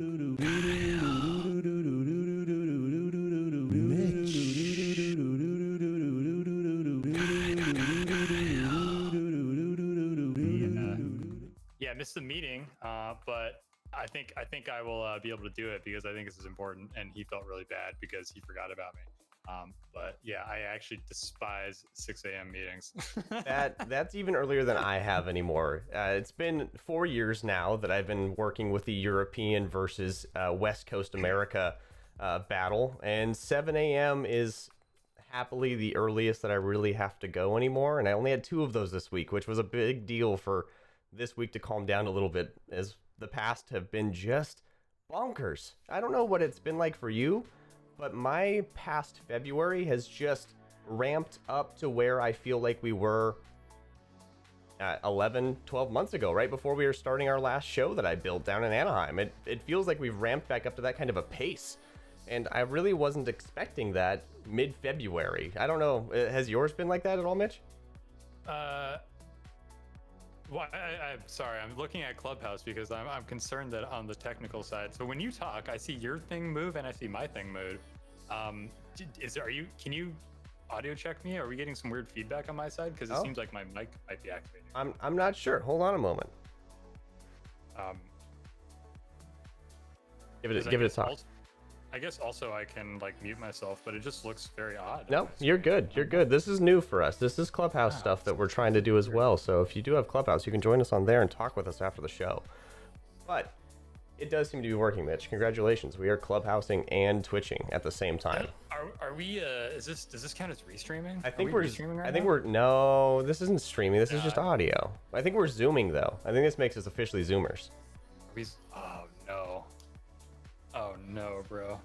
Yeah, I missed the meeting, but I think I will be able to do it because I think this is important, and he felt really bad because he forgot about me. But yeah, I actually despise 6 a.m. meetings. That's even earlier than I have anymore. It's been 4 years now that I've been working with the European versus West Coast America battle, and 7 a.m. is happily the earliest that I really have to go anymore. And I only had 2 of those this week, which was a big deal for this week to calm down a little bit, as the past have been just bonkers. I don't know what it's been like for you, but my past February has just ramped up to where I feel like we were 11, 12 months ago, right before we were starting our last show that I built down in Anaheim. It feels like we've ramped back up to that kind of a pace. And I really wasn't expecting that mid-February. I don't know. Has yours been like that at all, Mitch? Well, I'm sorry. I'm looking at Clubhouse because I'm concerned that on the technical side. So when you talk, I see your thing move and I see my thing move. Can you audio check me? Are we getting some weird feedback on my side? Because it seems like my mic might be activated. I'm not sure. Hold on a moment. Give it a talk. I guess also I can like mute myself, but it just looks very odd. No, you're good. You're good. This is new for us. This is Clubhouse stuff that we're trying to do as well. So if you do have Clubhouse, you can join us on there and talk with us after the show. But it does seem to be working, Mitch. Congratulations. We are Clubhousing and Twitching at the same time. Are we? Does this count as restreaming? I think no. This isn't streaming. This is just audio. I think we're zooming though. I think this makes us officially Zoomers. Oh no, bro.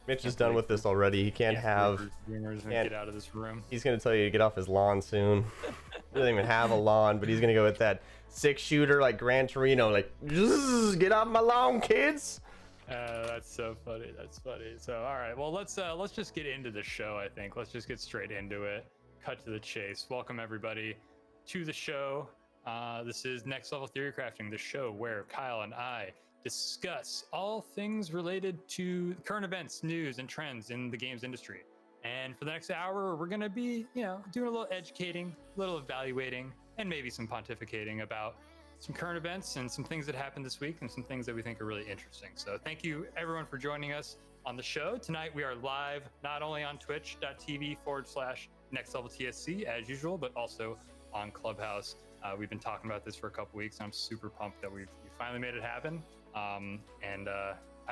Mitch is done with this already. He can't have. Get out of this room. He's gonna tell you to get off his lawn soon. He doesn't even have a lawn, but he's gonna go with that 6-shooter like Gran Torino, like get off my lawn, kids. That's so funny. That's funny. So all right, well let's just get into the show. I think let's just get straight into it. Cut to the chase. Welcome everybody to the show. This is Next Level Theorycrafting, the show where Kyle and I discuss all things related to current events, news, and trends in the games industry. And for the next hour, we're going to be, doing a little educating, a little evaluating, and maybe some pontificating about some current events and some things that happened this week and some things that we think are really interesting. So thank you everyone for joining us on the show. Tonight we are live not only on twitch.tv/nextleveltsc as usual, but also on Clubhouse. We've been talking about this for a couple weeks, and I'm super pumped that we finally made it happen. I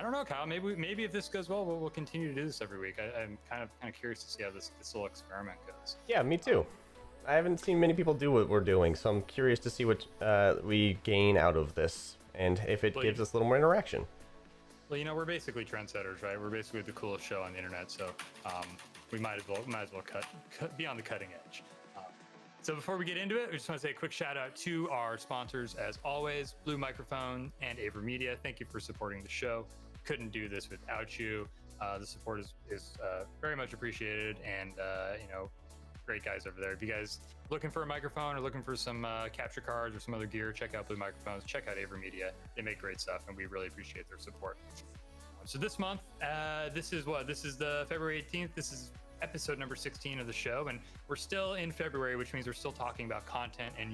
don't know, Kyle. Maybe if this goes well, we'll continue to do this every week. I'm kind of curious to see how this little experiment goes. Yeah, me too. I haven't seen many people do what we're doing, so I'm curious to see what we gain out of this, and if it gives us a little more interaction. Well, we're basically trendsetters, right? We're basically the coolest show on the internet, so we might as well be on the cutting edge. So before we get into it, we just want to say a quick shout out to our sponsors, as always, Blue Microphone and Aver Media. Thank you for supporting the show. Couldn't do this without you. The support is very much appreciated, and great guys over there. If you guys looking for a microphone or looking for some capture cards or some other gear, check out Blue Microphones. Check out Aver Media. They make great stuff, and we really appreciate their support. So this month, this is the February 18th. This is episode number 16 of the show, and we're still in February, which means we're still talking about content and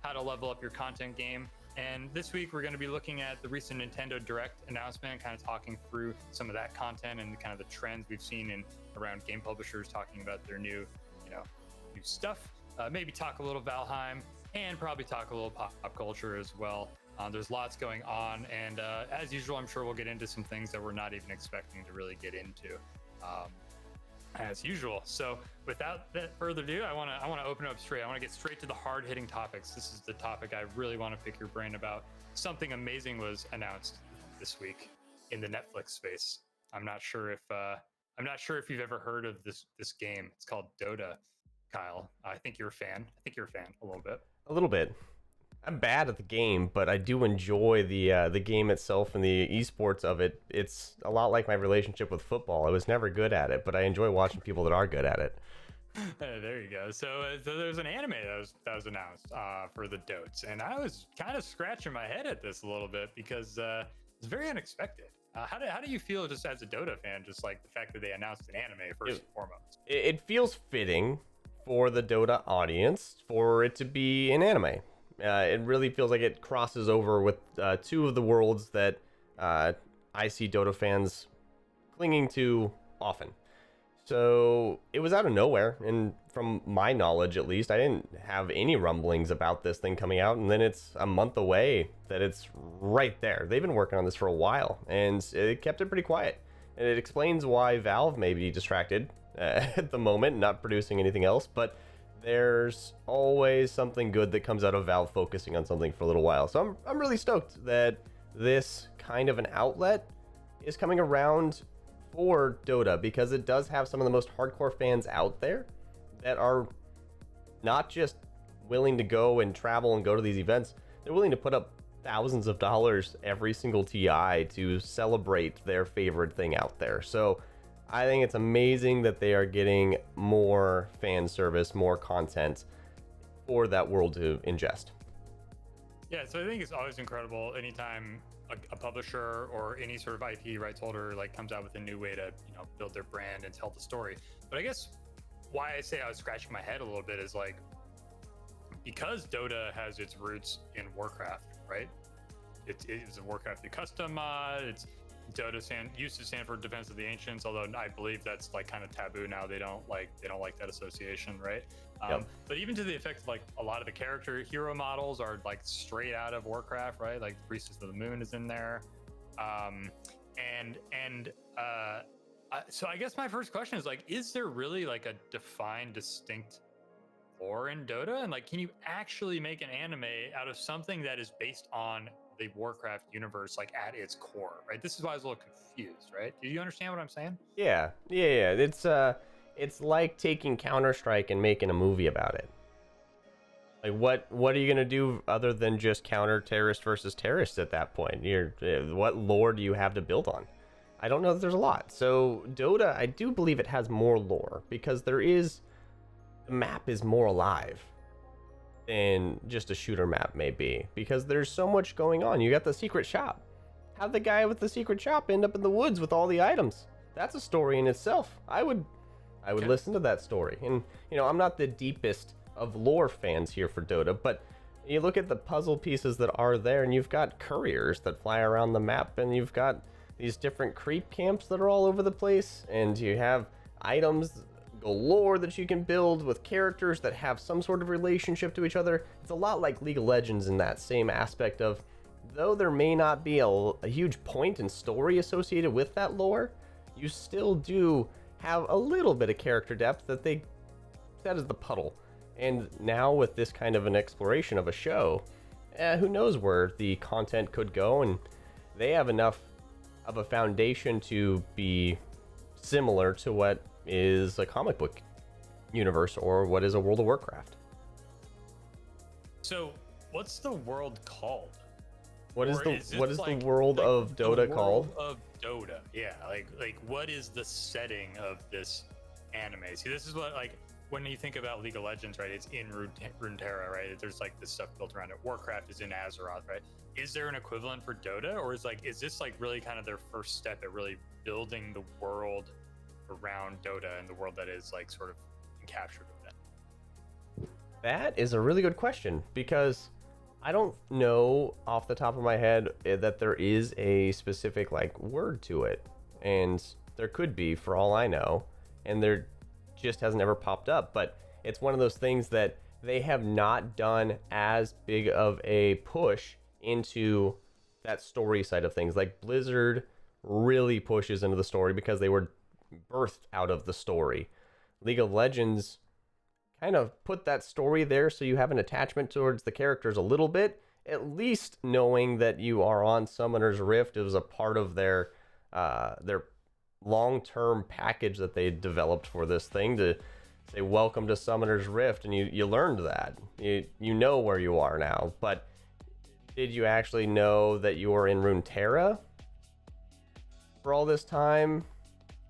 how to level up your content game. And this week we're going to be looking at the recent Nintendo Direct announcement, kind of talking through some of that content and kind of the trends we've seen around game publishers talking about their new stuff. Maybe talk a little Valheim, and probably talk a little pop culture as well. There's lots going on, and as usual, I'm sure we'll get into some things that we're not even expecting to really get into. As usual. So without further ado, I want to open it up straight. I want to get straight to the hard-hitting topics. This is the topic I really want to pick your brain about. Something amazing was announced this week in the Netflix space. I'm not sure if you've ever heard of this game. It's called Dota. Kyle, I think you're a fan. A little bit. A little bit. I'm bad at the game, but I do enjoy the game itself and the esports of it. It's a lot like my relationship with football. I was never good at it, but I enjoy watching people that are good at it. There you go. So there's an anime that was announced for the Dotes, and I was kind of scratching my head at this a little bit because It's very unexpected. How do you feel just as a Dota fan, just like the fact that they announced an anime first and foremost? It feels fitting for the Dota audience for it to be an anime. It really feels like it crosses over with two of the worlds that I see Dota fans clinging to often. So it was out of nowhere, and from my knowledge at least, I didn't have any rumblings about this thing coming out, and then it's a month away that it's right there. They've been working on this for a while, and it kept it pretty quiet. And it explains why Valve may be distracted at the moment, not producing anything else, but there's always something good that comes out of Valve focusing on something for a little while. So I'm really stoked that this kind of an outlet is coming around for Dota, because it does have some of the most hardcore fans out there that are not just willing to go and travel and go to these events. They're willing to put up thousands of dollars every single TI to celebrate their favorite thing out there. So I think it's amazing that they are getting more fan service, more content for that world to ingest. Yeah, so I think it's always incredible anytime a publisher or any sort of IP rights holder like comes out with a new way to, you know, build their brand and tell the story. But I guess why I say I was scratching my head a little bit is like, because Dota has its roots in Warcraft, right? It's a Warcraft 3 custom mod. It's Dota used to stand for Defense of the Ancients, although I believe that's like kind of taboo now. They don't like that association, right? Yep. But even to the effect of like a lot of the character hero models are like straight out of Warcraft, right? Like Priestess of the Moon is in there, so I guess my first question is like, is there really like a defined, distinct lore in Dota, and like, can you actually make an anime out of something that is based on the Warcraft universe, like at its core, right? This is why I was a little confused, right? Do you understand what I'm saying? Yeah. It's like taking Counter-Strike and making a movie about it. Like, what are you gonna do other than just counter terrorist versus terrorist at that point? What lore do you have to build on? I don't know that there's a lot. So Dota, I do believe it has more lore, because the map is more alive than just a shooter map may be, because there's so much going on. You got the secret shop. How'd the guy with the secret shop end up in the woods with all the items? That's a story in itself. I would listen to that story. And you know, I'm not the deepest of lore fans here for Dota, but you look at the puzzle pieces that are there, and you've got couriers that fly around the map, and you've got these different creep camps that are all over the place, and you have items galore that you can build with characters that have some sort of relationship to each other. It's a lot like League of Legends in that same aspect of, though there may not be a huge point and story associated with that lore, you still do have a little bit of character depth that is the puddle. And now with this kind of an exploration of a show, who knows where the content could go, and they have enough of a foundation to be similar to what is a comic book universe or what is a World of Warcraft. So what's the world called? What is the world of Dota called? Of Dota, yeah. Like what is the setting of this anime? See, this is what, like, when you think about League of Legends, right? It's in Runeterra, right? There's like this stuff built around it. Warcraft is in Azeroth, right? Is there an equivalent for Dota, or is this like really kind of their first step at really building the world around Dota and the world that is like sort of captured within? That is a really good question, because I don't know off the top of my head that there is a specific like word to it, and there could be for all I know, and there just hasn't ever popped up. But it's one of those things that they have not done as big of a push into that story side of things. Like Blizzard really pushes into the story because they were birthed out of the story. League of Legends kind of put that story there so you have an attachment towards the characters a little bit, at least knowing that you are on Summoner's Rift. It was a part of their long-term package that they developed for this thing to say welcome to Summoner's Rift, and you learned that. You know where you are now, but did you actually know that you were in Runeterra for all this time?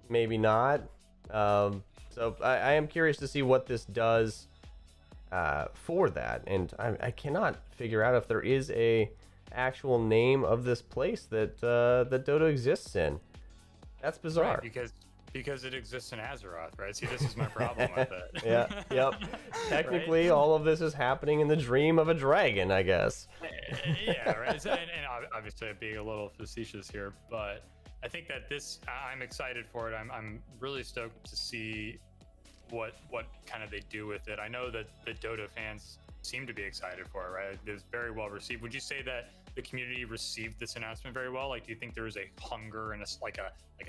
Maybe not. So I am curious to see what this does for that, and I cannot figure out if there is a actual name of this place that that Dota exists in. That's bizarre. Right, because it exists in Azeroth, right? See, this is my problem with it. Yeah, yep. Technically, Right? all of this is happening in the dream of a dragon, I guess. Yeah, right. So, and obviously, I'm being a little facetious here, but I think that I'm excited for it. I'm really stoked to see what kind of they do with it. I know that the Dota fans seem to be excited for it, right? It was very well received. Would you say that the community received this announcement very well? Like, do you think there was a hunger and a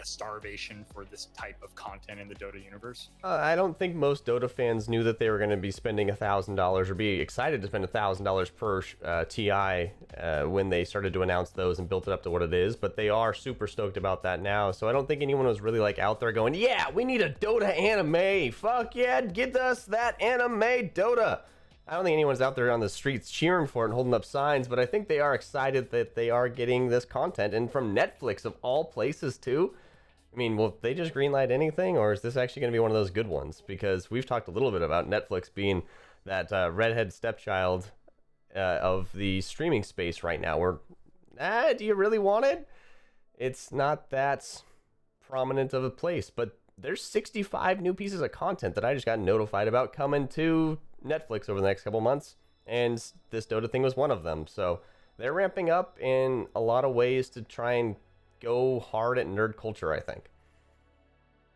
starvation for this type of content in the Dota universe? I don't think most Dota fans knew that they were going to be spending $1,000 or be excited to spend $1,000 per TI when they started to announce those and built it up to what it is. But they are super stoked about that now. So I don't think anyone was really like out there going, "Yeah, we need a Dota anime. Fuck yeah, get us that anime Dota." I don't think anyone's out there on the streets cheering for it and holding up signs, but I think they are excited that they are getting this content, and from Netflix of all places too. I mean, will they just greenlight anything, or is this actually going to be one of those good ones? Because we've talked a little bit about Netflix being that redhead stepchild of the streaming space right now. Where, do you really want it? It's not that prominent of a place, but there's 65 new pieces of content that I just got notified about coming to Netflix over the next couple months, and this Dota thing was one of them. So they're ramping up in a lot of ways to try and go hard at nerd culture, I think.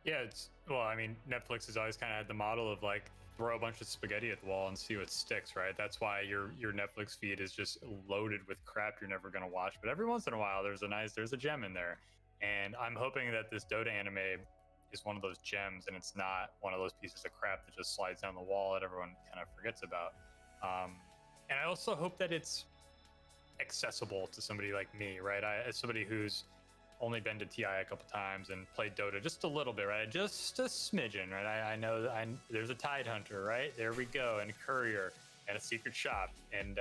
Yeah, well, I mean, Netflix has always kind of had the model of like throw a bunch of spaghetti at the wall and see what sticks, right? That's why your Netflix feed is just loaded with crap you're never gonna watch. But every once in a while, there's a gem in there, and I'm hoping that this Dota anime is one of those gems, and it's not one of those pieces of crap that just slides down the wall that everyone kind of forgets about. And I also hope that it's accessible to somebody like me, right? As somebody who's only been to TI a couple times and played Dota just a little bit, right? Just a smidgen, right? I know that there's a Tide Hunter, right? There we go, and a Courier, and a Secret Shop, and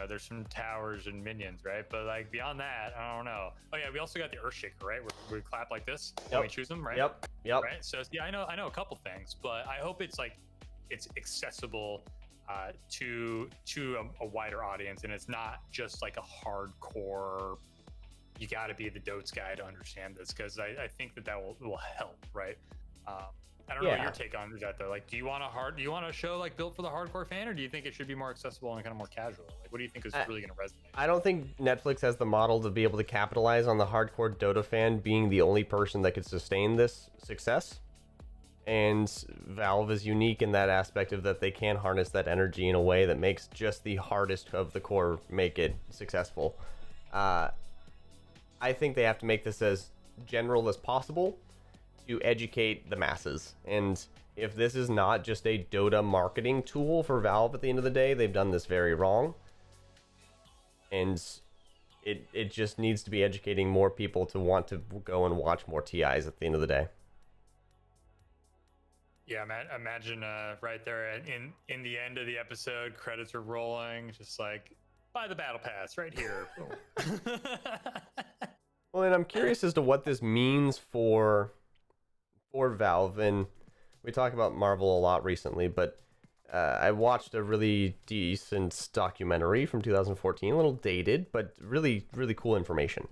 there's some towers and minions, right? But like beyond that, I don't know. Oh yeah, we also got the Earthshaker, right? Where we clap like this when we choose them, right? Yep. Right. So yeah, I know a couple things, but I hope it's accessible to a wider audience, and it's not just like a hardcore. You got to be the Dotes guy to understand this, because I think that will help, right? I don't know what your take on that though. Like, do you want a show like built for the hardcore fan, or do you think it should be more accessible and kind of more casual? Like, what do you think is really going to resonate? I don't think Netflix has the model to be able to capitalize on the hardcore Dota fan being the only person that could sustain this success. And Valve is unique in that aspect of that they can harness that energy in a way that makes just the hardest of the core make it successful. I think they have to make this as general as possible to educate the masses. And if this is not just a Dota marketing tool for Valve at the end of the day, they've done this very wrong. And it just needs to be educating more people to want to go and watch more TIs at the end of the day. Yeah, imagine right there in the end of the episode, credits are rolling, just like, buy the battle pass right here. Well, and I'm curious as to what this means for Valve. And we talk about Marvel a lot recently, but I watched a really decent documentary from 2014, a little dated, but really, really cool information.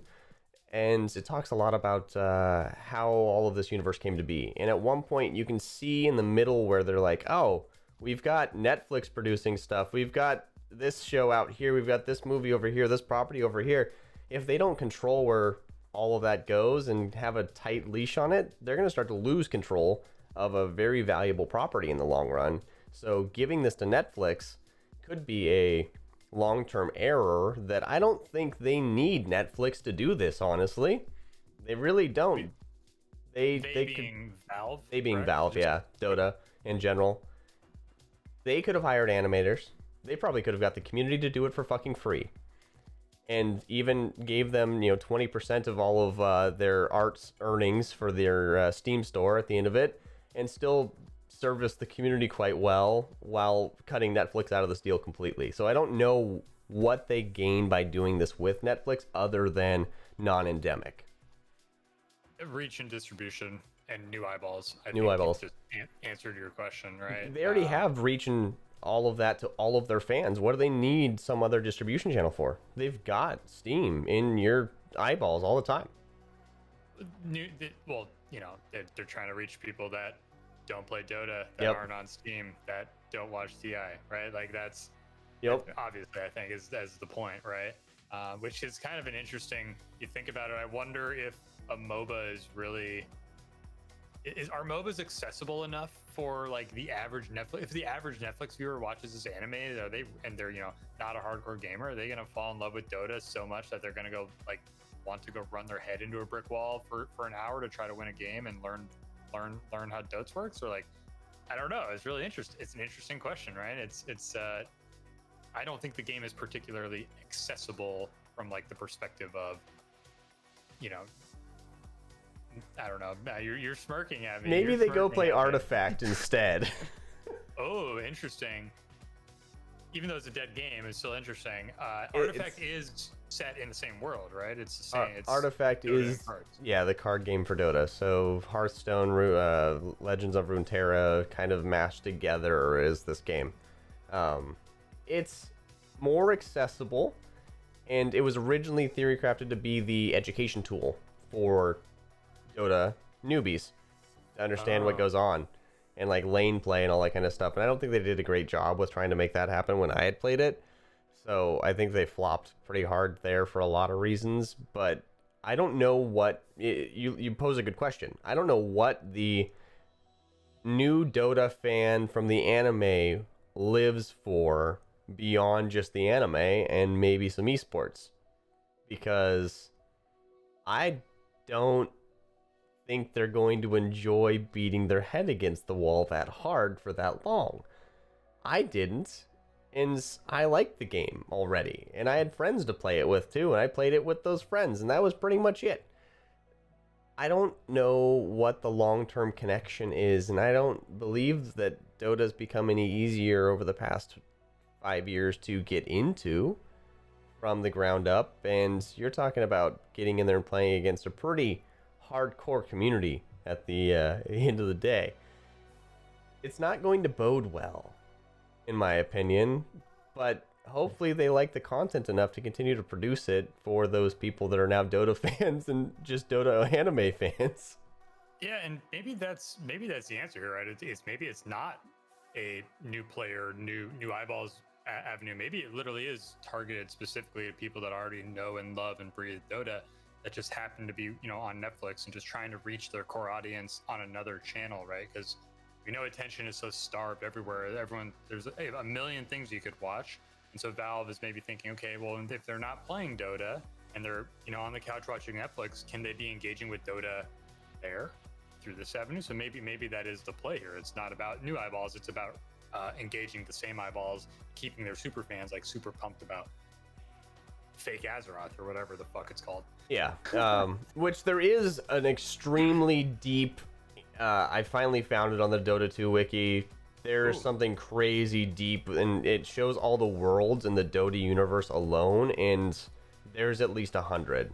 And it talks a lot about how all of this universe came to be. And at one point, you can see in the middle where they're like, oh, we've got Netflix producing stuff. We've got this show out here. We've got this movie over here, this property over here. If they don't control where all of that goes and have a tight leash on it, they're going to start to lose control of a very valuable property in the long run. So giving this to Netflix could be a long-term error that I don't think they need Netflix to do this, honestly. They really don't. They being Valve? They being Valve, yeah. Dota in general. They could have hired animators. They probably could have got the community to do it for fucking free. And even gave them, 20% of all of their art's earnings for their Steam store at the end of it, and still service the community quite well while cutting Netflix out of this deal completely. So I don't know what they gain by doing this with Netflix other than non-endemic. Reach and distribution and new eyeballs. New eyeballs. Just answered your question, right? They already have reach in all of that to all of their fans. What do they need some other distribution channel for? They've got Steam in your eyeballs all the time. Well, you know, they're trying to reach people that don't play Dota, that Yep. aren't on Steam, that don't watch TI, right? Like that's Yep. obviously, I think is the point, right? Which is kind of an interesting. You think about it. I wonder if a MOBA is really are MOBAs accessible enough for like the average Netflix? If the average Netflix viewer watches this anime, are they and they're, you know, not a hardcore gamer, are they gonna fall in love with Dota so much that they're gonna go like want to go run their head into a brick wall for an hour to try to win a game and learn how Dotes works? Or like, I don't know. It's really interesting. It's an interesting question, right? It's I don't think the game is particularly accessible from like the perspective of, you know, I don't know. You're smirking at me. Maybe You're they go smirking play at me. Artifact instead. Oh, interesting. Even though it's a dead game, it's still interesting. Artifact is set in the same world, right? It's the same. It's Artifact Dota is, and cards. yeah, the card game for Dota. So Hearthstone, Legends of Runeterra kind of mashed together is this game. It's more accessible, and it was originally theorycrafted to be the education tool for Dota newbies to understand what goes on and like lane play and all that kind of stuff. And I don't think they did a great job with trying to make that happen when I had played it. So I think they flopped pretty hard there for a lot of reasons. But I don't know what you pose a good question. I don't know what the new Dota fan from the anime lives for beyond just the anime and maybe some esports, because I don't think they're going to enjoy beating their head against the wall that hard for that long. I didn't, and I liked the game already, and I had friends to play it with too, and I played it with those friends, and that was pretty much it. I don't know what the long-term connection is, and I don't believe that Dota's become any easier over the past 5 years to get into from the ground up. And you're talking about getting in there and playing against a pretty hardcore community at the end of the day. It's not going to bode well, in my opinion, but hopefully they like the content enough to continue to produce it for those people that are now Dota fans and just Dota anime fans. Yeah, and maybe that's the answer here, right? Maybe it's not a new player, new eyeballs avenue. Maybe it literally is targeted specifically to people that already know and love and breathe Dota, that just happen to be, you know, on Netflix and just trying to reach their core audience on another channel, right? Because we know attention is so starved everywhere. There's a million things you could watch. And so Valve is maybe thinking, okay, well, if they're not playing Dota and they're, you know, on the couch watching Netflix, can they be engaging with Dota there through this avenue? So maybe that is the play here. It's not about new eyeballs. It's about engaging the same eyeballs, keeping their super fans like super pumped about fake Azeroth or whatever the fuck it's called. Yeah, which there is an extremely deep, I finally found it on the Dota 2 wiki. There's something crazy deep, and it shows all the worlds in the Dota universe alone, and there's at least 100.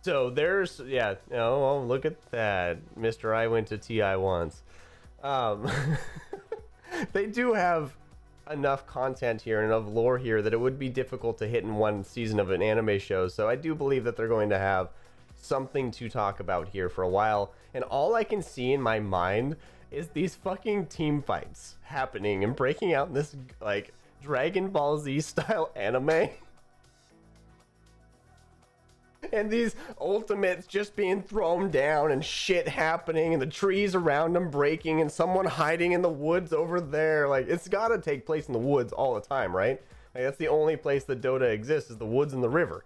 So there's, yeah, oh, look at that. Mr. I went to TI once. They do have enough content here and enough lore here that it would be difficult to hit in one season of an anime show. So I do believe that they're going to have something to talk about here for a while. And all I can see in my mind is these fucking team fights happening and breaking out in this like Dragon Ball Z style anime. And these ultimates just being thrown down and shit happening and the trees around them breaking and someone hiding in the woods over there. Like, it's gotta take place in the woods all the time, right? Like, that's the only place that Dota exists, is the woods and the river.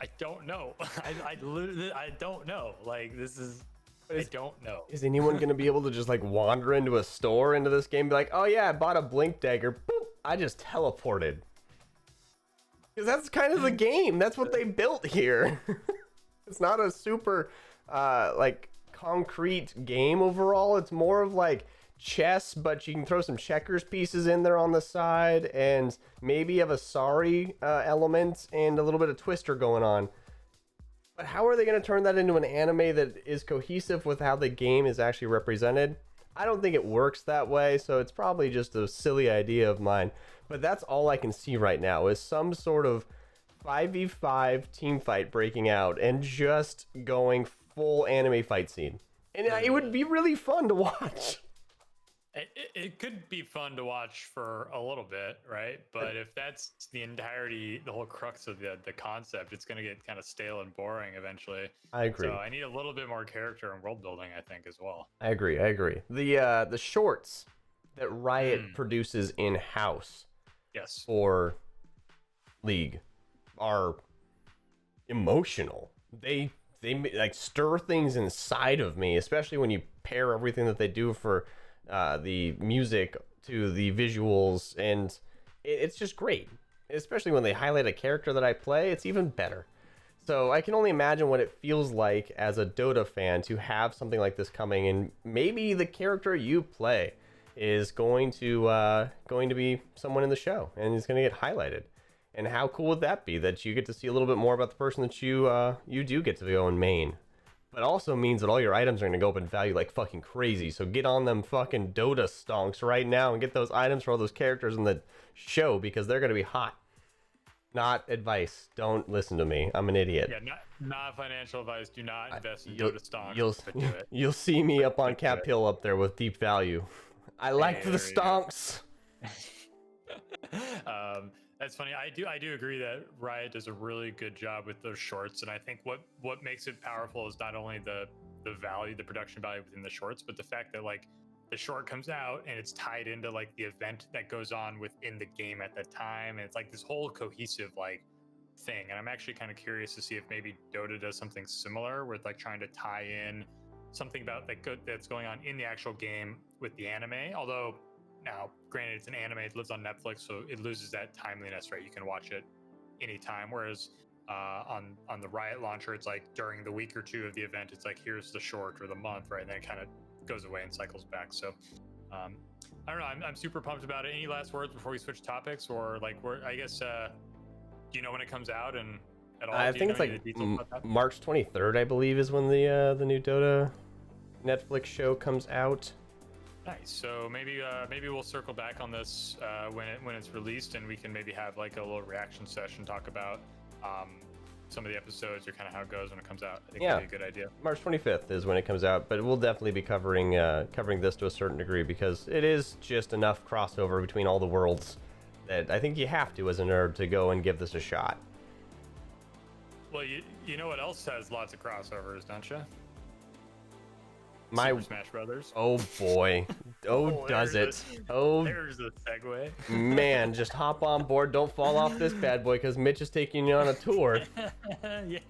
I don't know. I literally, I don't know. Like, I don't know. Is anyone gonna be able to just like wander into a store into this game and be like, oh yeah, I bought a blink dagger, boop, I just teleported? Because that's kind of the game. That's what they built here. It's not a super like concrete game overall. It's more of like chess, but you can throw some checkers pieces in there on the side, and maybe you have a sorry element and a little bit of twister going on. But how are they going to turn that into an anime that is cohesive with how the game is actually represented? I don't think it works that way, so it's probably just a silly idea of mine. But that's all I can see right now is some sort of 5v5 team fight breaking out and just going full anime fight scene. And it would be really fun to watch. It could be fun to watch for a little bit, right? But if that's the entirety, the whole crux of the concept, it's going to get kind of stale and boring eventually. I agree. So I need a little bit more character and world building, I think, as well. I agree. The shorts that Riot produces in-house for League are emotional. They like stir things inside of me, especially when you pair everything that they do for the music to the visuals, and it's just great. Especially when they highlight a character that I play, it's even better. So I can only imagine what it feels like as a Dota fan to have something like this coming, and maybe the character you play is going to be someone in the show, and is going to get highlighted. And how cool would that be, that you get to see a little bit more about the person that you do get to go and main? But also means that all your items are going to go up in value like fucking crazy. So get on them fucking Dota stonks right now and get those items for all those characters in the show, because they're going to be hot. Not advice. Don't listen to me. I'm an idiot. Yeah, not financial advice. Do not invest in Dota stonks. You'll see me up on Cap Hill up there with deep value. I like the stonks. That's funny. I do agree that Riot does a really good job with those shorts, and I think what makes it powerful is not only the value, the production value within the shorts, but the fact that like the short comes out and it's tied into like the event that goes on within the game at that time, and it's like this whole cohesive like thing. And I'm actually kind of curious to see if maybe Dota does something similar with like trying to tie in something about like that's going on in the actual game with the anime. Although now, granted, it's an anime, it lives on Netflix, so it loses that timeliness, right? You can watch it anytime. Whereas on the Riot launcher, it's like during the week or two of the event, it's like, here's the short or the month, right? And then it kind of goes away and cycles back. So I don't know. I'm super pumped about it. Any last words before we switch topics? Or like, I guess, do you know when it comes out and at all? I think it's like March 23rd, I believe, is when the new Dota Netflix show comes out. Nice. So maybe we'll circle back on this when it's released, and we can maybe have like a little reaction session, talk about some of the episodes or kind of how it goes when it comes out. I think that'd be a good idea. March 25th is when it comes out, but we'll definitely be covering this to a certain degree, because it is just enough crossover between all the worlds that I think you have to, as a nerd, to go and give this a shot. Well, you know what else has lots of crossovers, don't you? Super Smash Brothers. Oh boy. Does it? There's the segue. Man, just hop on board. Don't fall off this bad boy, because Mitch is taking you on a tour. Yeah.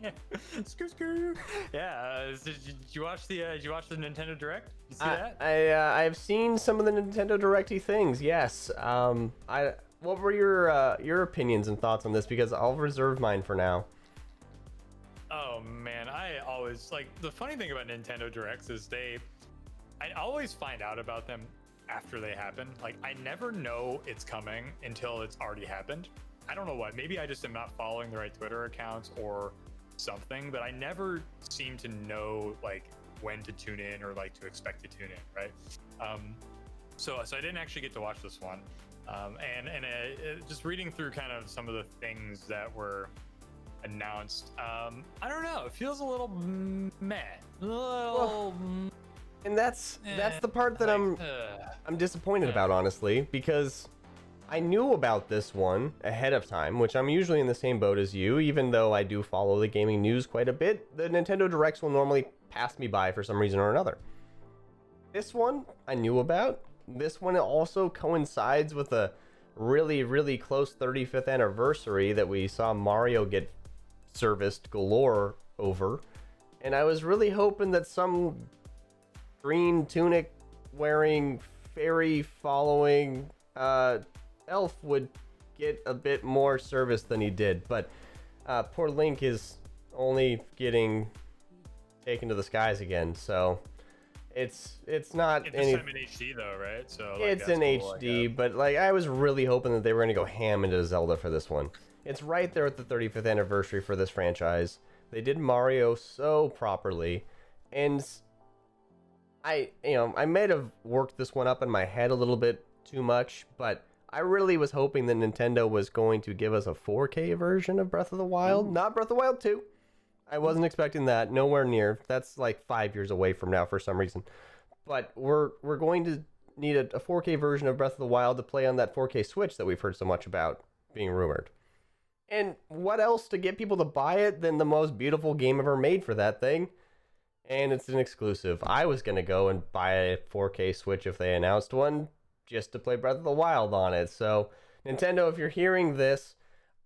Screw. Yeah. Did you watch the Nintendo Direct? You see that? I've seen some of the Nintendo Directy things. Yes. What were your opinions and thoughts on this? Because I'll reserve mine for now. Oh man, I always like, the funny thing about Nintendo Directs is I always find out about them after they happen. Like, I never know it's coming until it's already happened. I don't know what, maybe I just am not following the right Twitter accounts or something, but I never seem to know like when to tune in or like to expect to tune in, right? So I didn't actually get to watch this one. And just reading through kind of some of the things that were announced, I don't know, it feels a little meh, and that's the part that I'm disappointed about, honestly, because I knew about this one ahead of time, which I'm usually in the same boat as you. Even though I do follow the gaming news quite a bit, the Nintendo Directs will normally pass me by for some reason or another. This one I knew about. This one also coincides with a really, really close 35th anniversary that we saw Mario get serviced galore over, and I was really hoping that some green tunic wearing, fairy following elf would get a bit more service than he did, but poor Link is only getting taken to the skies again, so it's not this time in HD though, right? So like, it's in cool, HD, but like I was really hoping that they were going to go ham into Zelda for this one. It's right there at the 35th anniversary for this franchise. They did Mario so properly, and I may have worked this one up in my head a little bit too much, but I really was hoping that Nintendo was going to give us a 4K version of Breath of the Wild, Ooh. not Breath of the Wild 2. I wasn't expecting that, nowhere near. That's like 5 years away from now for some reason. But we're going to need a 4K version of Breath of the Wild to play on that 4K Switch that we've heard so much about being rumored. And what else to get people to buy it than the most beautiful game ever made for that thing? And it's an exclusive. I was going to go and buy a 4K Switch if they announced one just to play Breath of the Wild on it. So, Nintendo, if you're hearing this,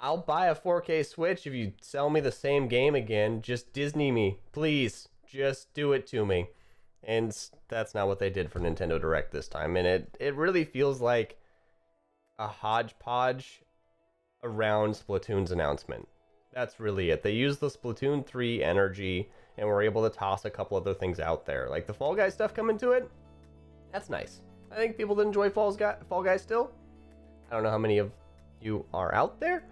I'll buy a 4K Switch if you sell me the same game again. Just Disney me. Please. Just do it to me. And that's not what they did for Nintendo Direct this time. And it really feels like a hodgepodge around Splatoon's announcement. That's really it. They used the Splatoon 3 energy and were able to toss a couple other things out there. Like the Fall Guys stuff coming to it. That's nice. I think people that enjoy Fall Guys still. I don't know how many of you are out there,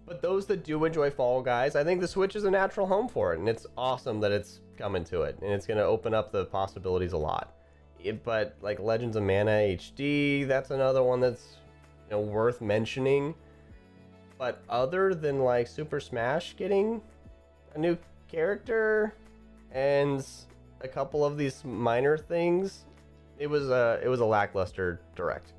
but those that do enjoy Fall Guys, I think the Switch is a natural home for it, and it's awesome that it's coming to it, and it's going to open up the possibilities a lot. But like Legends of Mana HD, that's another one that's worth mentioning. But other than like Super Smash getting a new character and a couple of these minor things, it was a lackluster Direct.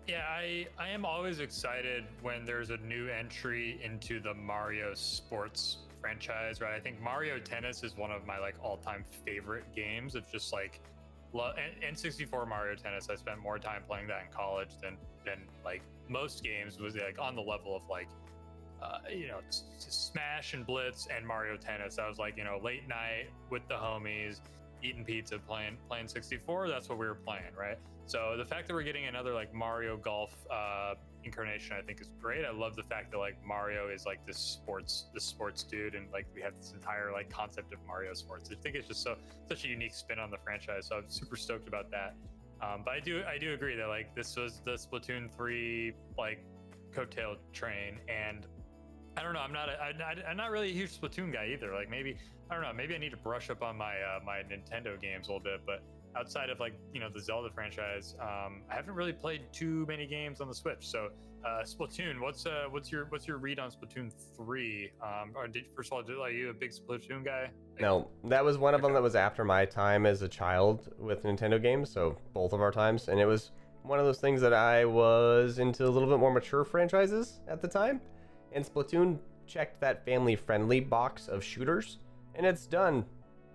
Yeah, I am always excited when there's a new entry into the Mario sports franchise, right? I think Mario Tennis is one of my like all-time favorite games. It's just like N64 Mario Tennis. I spent more time playing that in college than like most games. Was like on the level of like Smash and Blitz and Mario Tennis. I was like, late night with the homies, eating pizza, playing 64. That's what we were playing, right? So the fact that we're getting another like Mario Golf incarnation, I think is great. I love the fact that like Mario is like this sports dude, and like we have this entire like concept of Mario sports. I think it's just such a unique spin on the franchise. So I'm super stoked about that. But I do agree that like this was the Splatoon 3 like coattail train, and I don't know. I'm not really a huge Splatoon guy either. Like maybe I don't know. Maybe I need to brush up on my my Nintendo games a little bit. But outside of like the Zelda franchise, I haven't really played too many games on the Switch. So Splatoon, what's your read on Splatoon 3? Or first of all, are you a big Splatoon guy? No, that was one of them that was after my time as a child with Nintendo games. So both of our times, and it was one of those things that I was into a little bit more mature franchises at the time. And Splatoon checked that family-friendly box of shooters, and it's done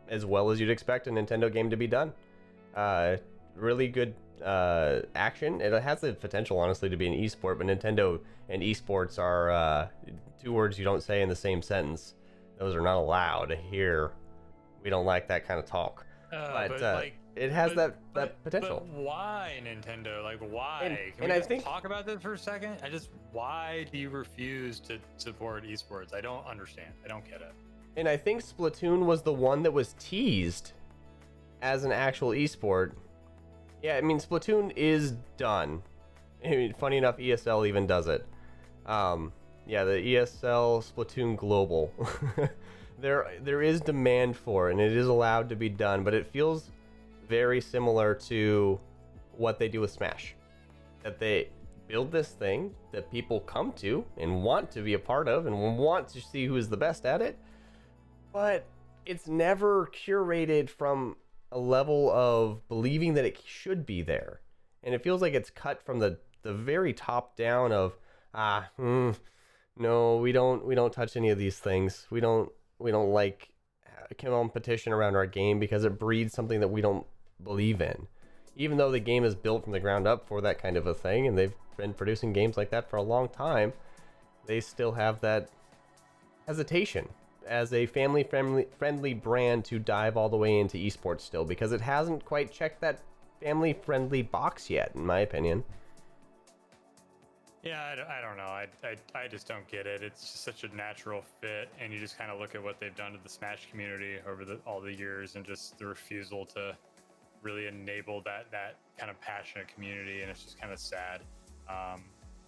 as well as you'd expect a Nintendo game to be done. Really good action. It has the potential, honestly, to be an esport, but Nintendo and esports are two words you don't say in the same sentence. Those are not allowed here. We don't like that kind of talk. But like, it has that potential. But why Nintendo? Like, why? Can we just talk about this for a second? Why do you refuse to support esports? I don't understand. I don't get it. And I think Splatoon was the one that was teased as an actual esport. Yeah, I mean, Splatoon is done. I mean, funny enough, ESL even does it. Yeah, the ESL Splatoon Global. There is demand for it, and it is allowed to be done, but it feels very similar to what they do with Smash. That they build this thing that people come to and want to be a part of and want to see who is the best at it, but it's never curated from a level of believing that it should be there. And it feels like it's cut from the very top down of, no, we don't touch any of these things. We don't like competition around our game because it breeds something that we don't believe in. Even though the game is built from the ground up for that kind of a thing, and they've been producing games like that for a long time, they still have that hesitation as a family-friendly brand to dive all the way into esports still, because it hasn't quite checked that family-friendly box yet, in my opinion. Yeah, I don't know. I just don't get it. It's just such a natural fit, and you just kind of look at what they've done to the Smash community over all the years, and just the refusal to really enable that kind of passionate community, and it's just kind of sad.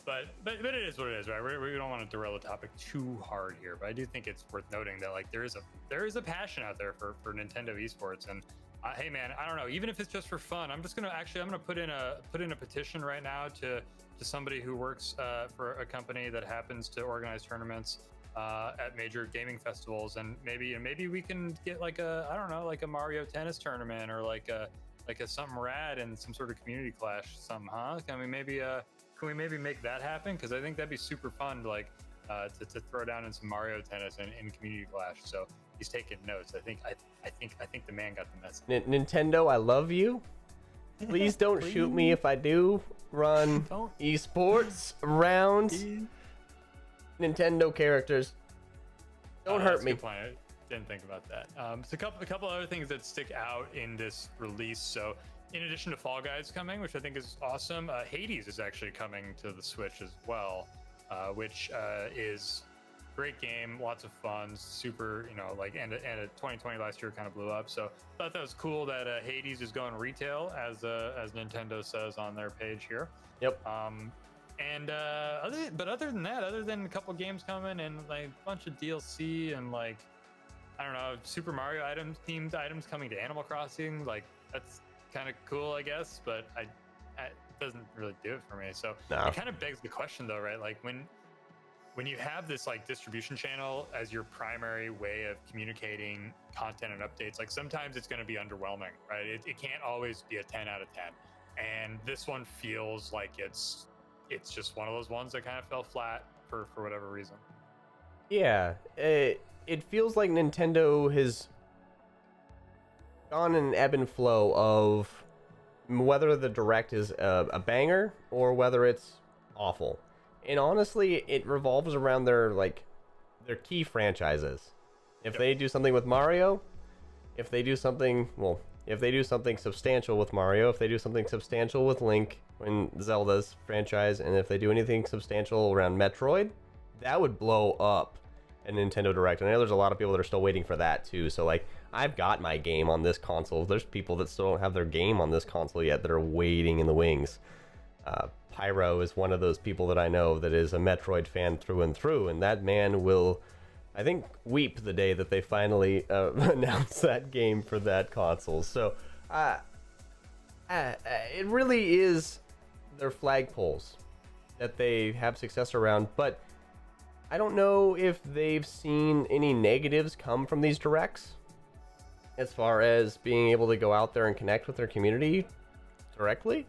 But it is what it is, right? We don't want to derail the topic too hard here, but I do think it's worth noting that like there is a passion out there for Nintendo esports, and Hey man, I don't know. Even if it's just for fun, I'm gonna put in a petition right now to somebody who works for a company that happens to organize tournaments at major gaming festivals, and maybe we can get like a, I don't know, like a Mario tennis tournament, or like a something rad and some sort of community clash, something, huh? Can we maybe make that happen? Because I think that'd be super fun, like to throw down in some Mario tennis and in community clash. So he's taking notes. I think the man got the message. Nintendo, I love you. Please don't shoot me if I do run esports around Nintendo characters. Don't hurt me. Good point. I didn't think about that. So a couple other things that stick out in this release. So in addition to Fall Guys coming, which I think is awesome, Hades is actually coming to the Switch as well, which is great game, lots of fun, super, and 2020 last year kind of blew up. So I thought that was cool that Hades is going retail, as Nintendo says on their page here. Yep. Other than that, other than a couple games coming and like a bunch of DLC and like, I don't know, Super Mario themed items coming to Animal Crossing, like that's kind of cool, I guess, but it doesn't really do it for me. So It kind of begs the question though, right? Like when you have this like distribution channel as your primary way of communicating content and updates, like sometimes it's going to be underwhelming, right? It can't always be a 10 out of 10. And this one feels like it's just one of those ones that kind of fell flat for whatever reason. Yeah, it feels like Nintendo has gone in an ebb and flow of whether the Direct is a banger or whether it's awful. And honestly, it revolves around their key franchises. If they do something with Mario, if they do something substantial with Mario, if they do something substantial with Link in Zelda's franchise, and if they do anything substantial around Metroid, that would blow up a Nintendo Direct. And I know there's a lot of people that are still waiting for that too. So like, I've got my game on this console. There's people that still don't have their game on this console yet that are waiting in the wings. Pyro is one of those people that I know that is a Metroid fan through and through, and that man will, I think, weep the day that they finally announce that game for that console. So it really is their flagpoles that they have success around, but I don't know if they've seen any negatives come from these directs as far as being able to go out there and connect with their community directly.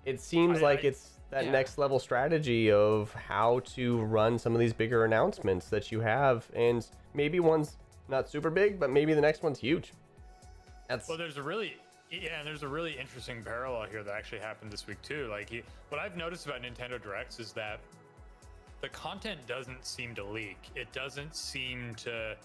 It seems like it's that next level strategy of how to run some of these bigger announcements that you have, and maybe one's not super big, but maybe the next one's huge. There's a really interesting parallel here that actually happened this week too. Like what I've noticed about Nintendo Directs is that the content doesn't seem to leak. It doesn't seem to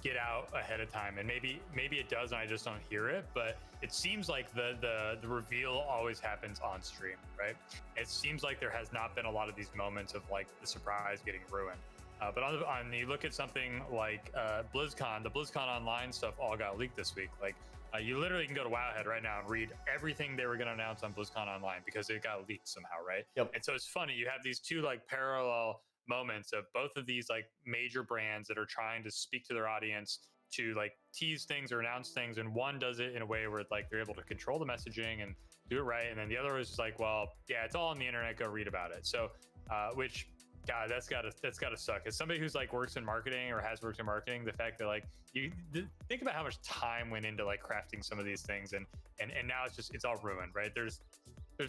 get out ahead of time, and maybe it does and I just don't hear it, but it seems like the reveal always happens on stream, right? It seems like there has not been a lot of these moments of like the surprise getting ruined. But on you look at something like BlizzCon, the BlizzCon Online stuff all got leaked this week. Like you literally can go to Wowhead right now and read everything they were going to announce on BlizzCon Online because it got leaked somehow, right? Yep. And so it's funny, you have these two like parallel moments of both of these like major brands that are trying to speak to their audience to like tease things or announce things, and one does it in a way where like they're able to control the messaging and do it right, and then the other is just like, well, yeah, it's all on the internet, go read about it. So which, God, that's gotta suck. As somebody who's like works in marketing or has worked in marketing, the fact that like you think about how much time went into like crafting some of these things, and now it's all ruined, right? There's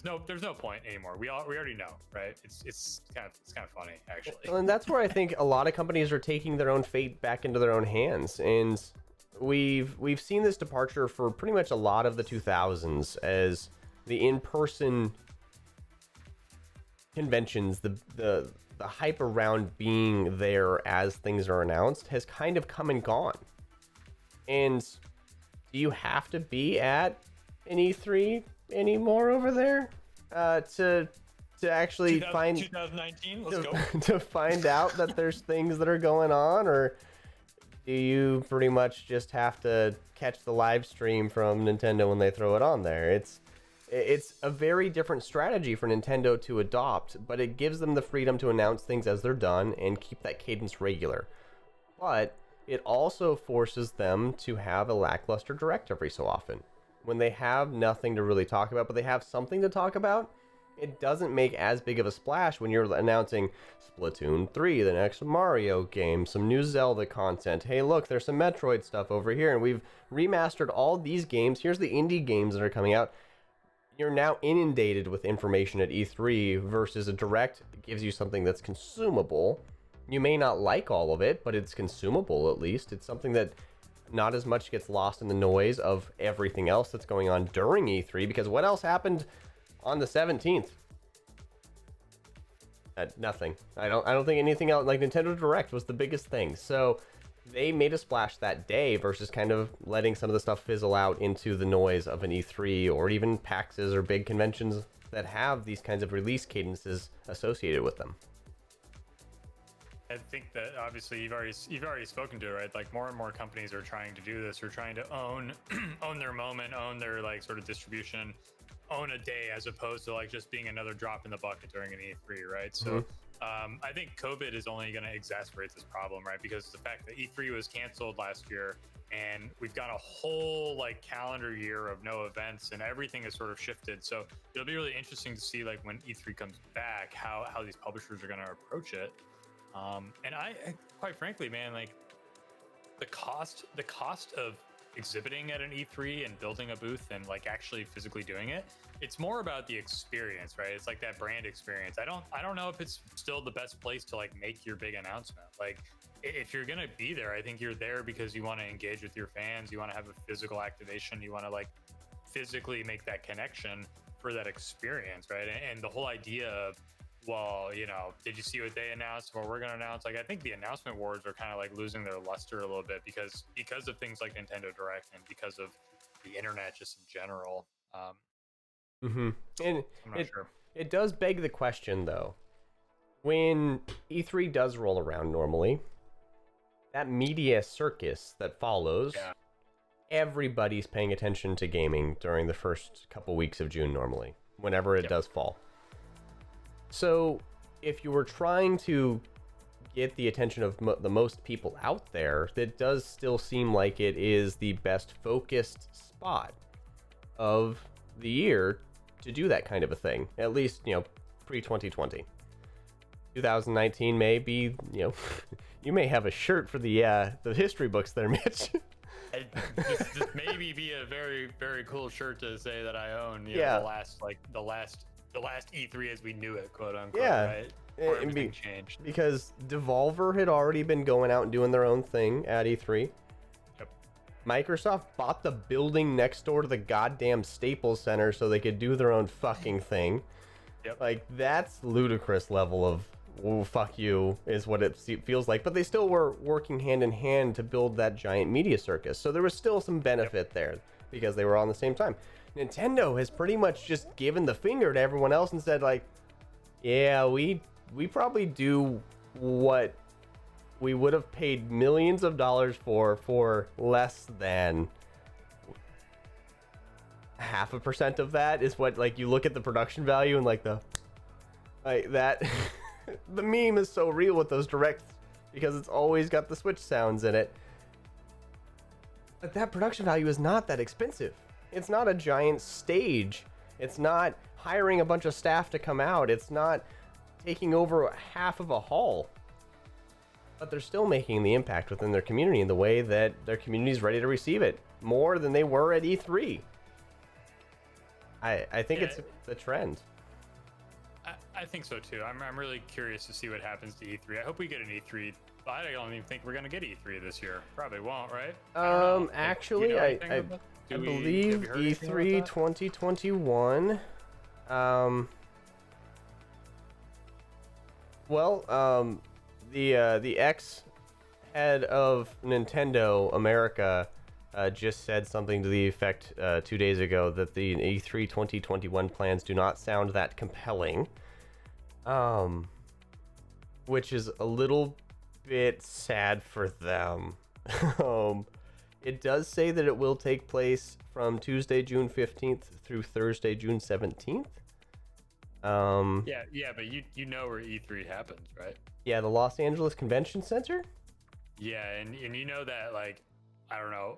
no point anymore. We already know, right? It's kind of funny actually. And that's where I think a lot of companies are taking their own fate back into their own hands. And we've seen this departure for pretty much a lot of the 2000s as the in-person conventions, the hype around being there as things are announced has kind of come and gone. And do you have to be at an E3 anymore over there to actually find 2019? Let's go. To find out that there's things that are going on, or do you pretty much just have to catch the live stream from Nintendo when they throw it on there? It's a very different strategy for Nintendo to adopt, but it gives them the freedom to announce things as they're done and keep that cadence regular. But it also forces them to have a lackluster direct every so often. When they have nothing to really talk about, but they have something to talk about, it doesn't make as big of a splash when you're announcing Splatoon 3, the next Mario game, some new Zelda content. Hey, look, there's some Metroid stuff over here, and we've remastered all these games. Here's the indie games that are coming out. You're now inundated with information at E3 versus a direct that gives you something that's consumable. You may not like all of it, but it's consumable at least. It's something that not as much gets lost in the noise of everything else that's going on during E3, because what else happened on the 17th? Nothing. I don't think anything else. Like, Nintendo Direct was the biggest thing. So they made a splash that day versus kind of letting some of the stuff fizzle out into the noise of an E3 or even PAXs or big conventions that have these kinds of release cadences associated with them. I think that obviously you've already spoken to it, right? Like, more and more companies are trying to do this. They're trying to own their moment, own their like sort of distribution, own a day, as opposed to like just being another drop in the bucket during an E3, right? So I think COVID is only going to exacerbate this problem, right? Because the fact that E3 was canceled last year and we've got a whole like calendar year of no events and everything is sort of shifted. So it'll be really interesting to see like when E3 comes back, how these publishers are going to approach it. And I quite frankly, man, like the cost of exhibiting at an E3 and building a booth and like actually physically doing it, it's more about the experience, right? It's like that brand experience. I don't know if it's still the best place to like make your big announcement. Like, if you're gonna be there, I think you're there because you want to engage with your fans, you want to have a physical activation, you want to like physically make that connection for that experience, right? And the whole idea of, well, you know, did you see what they announced? What we're going to announce? Like, I think the announcement wars are kind of like losing their luster a little bit because of things like Nintendo Direct and because of the internet just in general. And I'm not sure. It does beg the question, though. When E3 does roll around normally, that media circus that follows, everybody's paying attention to gaming during the first couple weeks of June normally, whenever it does fall. So if you were trying to get the attention of the most people out there, that does still seem like it is the best focused spot of the year to do that kind of a thing. At least, you know, pre-2020. 2019 may be, you know, you may have a shirt for the history books there, Mitch. This maybe be a very, very cool shirt to say that I own. You know, the last E3 as we knew it, quote unquote, right? Before everything changed. Because Devolver had already been going out and doing their own thing at E3. Yep. Microsoft bought the building next door to the goddamn Staples Center so they could do their own fucking thing. Yep. Like, that's ludicrous level of, oh, fuck you, is what it feels like. But they still were working hand in hand to build that giant media circus. So there was still some benefit there because they were all on the same time. Nintendo has pretty much just given the finger to everyone else and said, like, yeah, we probably do what we would have paid millions of dollars for less than 0.5% of that is what, like, you look at the production value and like that the meme is so real with those directs because it's always got the Switch sounds in it. But that production value is not that expensive. It's not a giant stage. It's not hiring a bunch of staff to come out. It's not taking over half of a hall. But they're still making the impact within their community in the way that their community is ready to receive it. More than they were at E3. I think it's the trend. I think so too. I'm really curious to see what happens to E3. I hope we get an E3. I don't even think we're going to get E3 this year. Probably won't, right? Actually, I believe E3 2021. The ex-head of Nintendo America just said something to the effect 2 days ago that the E3 2021 plans do not sound that compelling, which is a little bit sad for them. It does say that it will take place from Tuesday, June 15th through Thursday, June 17th. But you know where E3 happens, right? Yeah, the Los Angeles Convention Center? Yeah, and you know that, like, I don't know,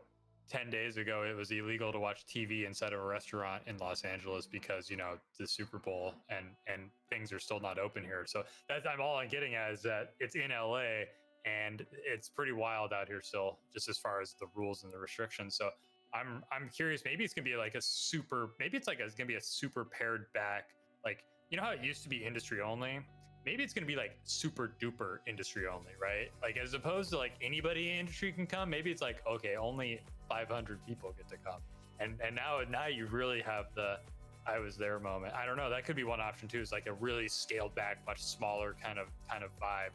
10 days ago it was illegal to watch TV inside of a restaurant in Los Angeles because, you know, the Super Bowl and things are still not open here. So that's all I'm getting at is that it's in LA and it's pretty wild out here still, just as far as the rules and the restrictions. So I'm curious, maybe it's gonna be like a super, maybe it's gonna be a super pared back, like, you know how it used to be industry only? Maybe it's going to be like super duper industry only, right? Like, as opposed to like anybody in industry can come, maybe it's like, okay, only 500 people get to come. And now you really have the I was there moment. I don't know, that could be one option too, is like a really scaled back, much smaller kind of vibe.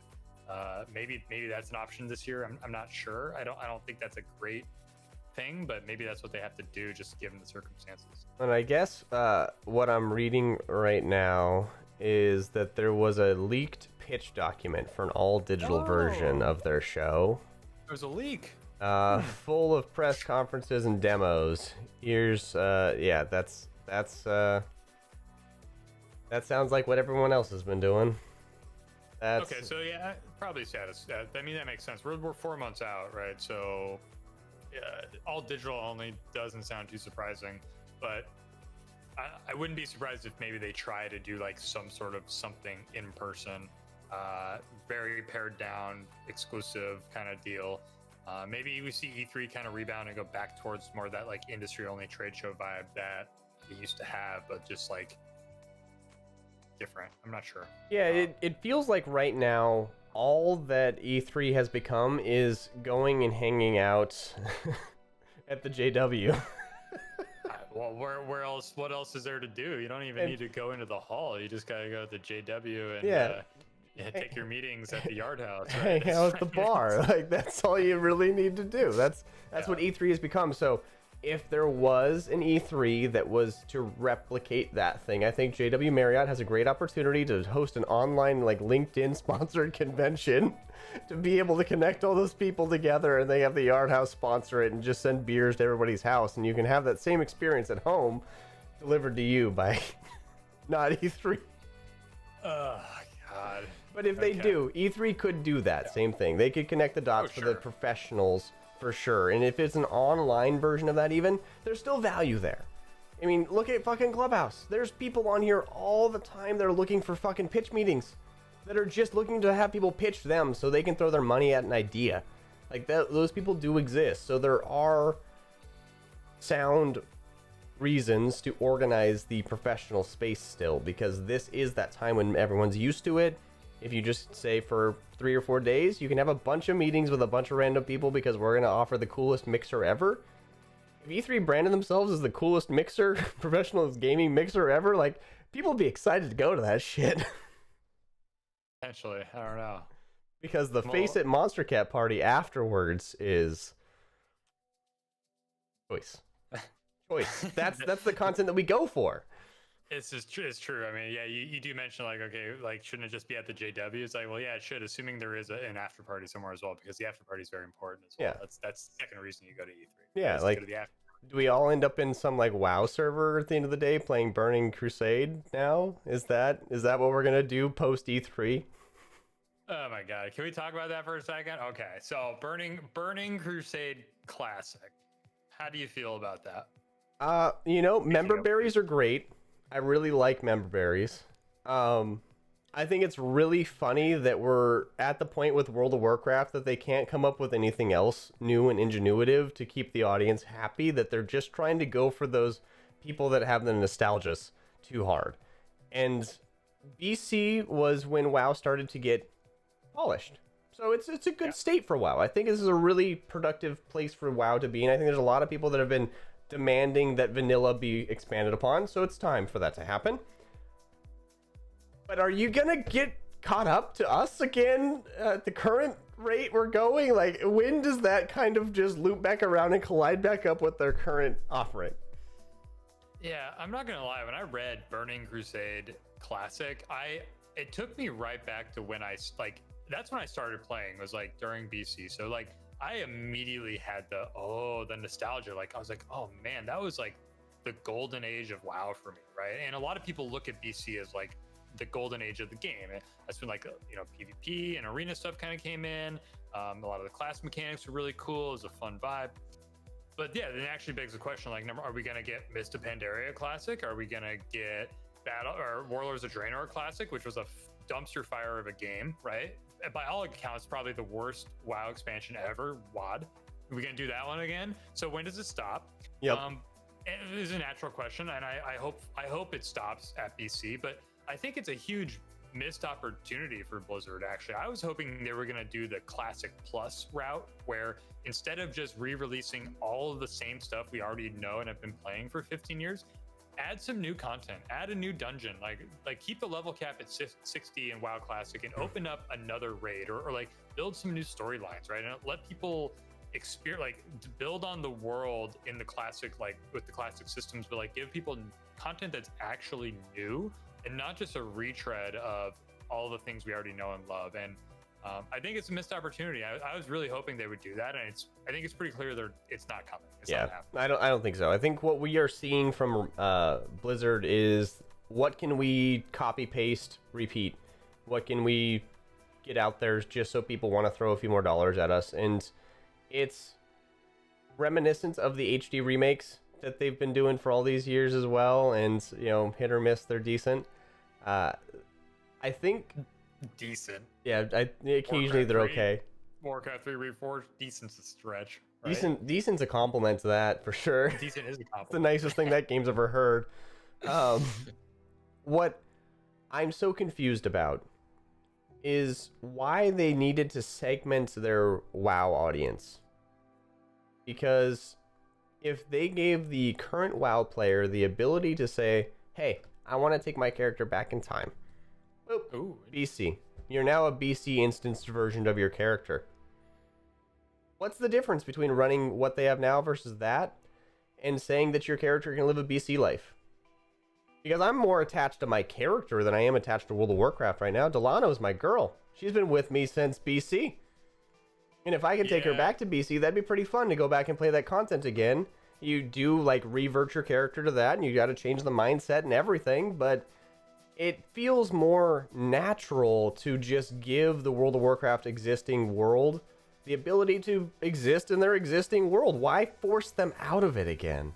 Maybe that's an option this year. I'm not sure. I don't think that's a great thing, but maybe that's what they have to do just given the circumstances. And I guess what I'm reading right now is that there was a leaked pitch document for an all-digital version of their show. There's a leak. Full of press conferences and demos. Here's yeah, that sounds like what everyone else has been doing. That's... Okay, so yeah, probably status. I mean, that makes sense. We're 4 months out, right? So all digital only doesn't sound too surprising, but I wouldn't be surprised if maybe they try to do like some sort of something in person, very pared down, exclusive kind of deal. Maybe we see E3 kind of rebound and go back towards more of that like industry only trade show vibe that it used to have, but just like different. I'm not sure. Yeah, it feels like right now all that E3 has become is going and hanging out at the JW. Well, where else? What else is there to do? You don't even need to go into the hall. You just gotta go to the JW and take your meetings at the Yard House. Right? Hang out at the bar. Like, that's all you really need to do. That's what E3 has become. So if there was an E3 that was to replicate that thing, I think JW Marriott has a great opportunity to host an online, like, LinkedIn sponsored convention to be able to connect all those people together, and they have the Yard House sponsor it and just send beers to everybody's house, and you can have that same experience at home delivered to you by not E3. Oh, God. But if they do, E3 could do that same thing. They could connect the dots for the professionals for sure. And if it's an online version of that even, there's still value there. I mean, look at fucking Clubhouse. There's people on here all the time that are looking for fucking pitch meetings, that are just looking to have people pitch them so they can throw their money at an idea. Like, those people do exist. So there are sound reasons to organize the professional space still, because this is that time when everyone's used to it. If you just say for 3 or 4 days, you can have a bunch of meetings with a bunch of random people because we're going to offer the coolest mixer ever. If E3 branded themselves as the coolest mixer, professional gaming mixer ever, like, people would be excited to go to that shit. Potentially, I don't know. Because the Face It Monster Cat party afterwards is choice. That's the content that we go for. It's just true. It's true. I mean, yeah, you do mention like, okay, like, shouldn't it just be at the JW? It's like, well, yeah, it should, assuming there is an after party somewhere as well, because the after party is very important as well. Yeah, that's the second reason you go to E3. Yeah, like, do we all end up in some like WoW server at the end of the day playing Burning Crusade now? Is that what we're gonna do post E3? Oh my God, can we talk about that for a second? Okay, so Burning Crusade Classic. How do you feel about that? Member berries are great. I really like member berries. I think it's really funny that we're at the point with World of Warcraft that they can't come up with anything else new and ingenuitive to keep the audience happy, that they're just trying to go for those people that have the nostalgia too hard. And BC was when WoW started to get polished. So it's a good state for WoW. I think this is a really productive place for WoW to be, and I think there's a lot of people that have been demanding that vanilla be expanded upon, so it's time for that to happen. But are you gonna get caught up to us again at the current rate we're going? Like, when does that kind of just loop back around and collide back up with their current offering? Yeah, I'm not gonna lie, when I read Burning Crusade Classic, it took me right back to when that's when I started playing, was like during BC. So like I immediately had the nostalgia. Like, I was like, oh man, that was like the golden age of WoW for me, right? And a lot of people look at BC as like the golden age of the game. That's when like PvP and arena stuff kind of came in. A lot of the class mechanics were really cool. It was a fun vibe. But yeah, then it actually begs the question, like, are we gonna get Mist of Pandaria Classic? Are we gonna get Battle or Warlords of Draenor Classic, which was a dumpster fire of a game, right? And by all accounts, probably the worst WoW expansion ever. WoD. Are we gonna do that one again? So when does it stop? Yep. It is a natural question, and I hope it stops at BC. But I think it's a huge missed opportunity for Blizzard. Actually, I was hoping they were gonna do the Classic Plus route, where instead of just re-releasing all of the same stuff we already know and have been playing for 15 years, add some new content, add a new dungeon, like keep the level cap at 60 in WoW Classic and open up another raid, or like build some new storylines, right? And let people experience, like, to build on the world in the classic, like with the classic systems, but like give people content that's actually new and not just a retread of all the things we already know and love. And I think it's a missed opportunity. I was really hoping they would do that, and I think it's pretty clear it's not coming. It's not happening. I don't think so. I think what we are seeing from Blizzard is, what can we copy, paste, repeat? What can we get out there just so people want to throw a few more dollars at us? And it's reminiscent of the HD remakes that they've been doing for all these years as well. And, hit or miss, they're decent. I think... Decent. Yeah, occasionally they're okay. Warcraft 3 Reforged, decent's a stretch. Right? Decent's a compliment to that, for sure. Decent is a compliment. It's the nicest thing that game's ever heard. What I'm so confused about is why they needed to segment their WoW audience. Because if they gave the current WoW player the ability to say, hey, I want to take my character back in time. Boop. Ooh. BC. You're now a BC instanced version of your character. What's the difference between running what they have now versus that and saying that your character can live a BC life? Because I'm more attached to my character than I am attached to World of Warcraft right now. Delano's my girl. She's been with me since BC. And if I can take her back to BC, that'd be pretty fun to go back and play that content again. You do, like, revert your character to that, and you got to change the mindset and everything, but it feels more natural to just give the World of Warcraft existing world the ability to exist in their existing world. Why force them out of it again?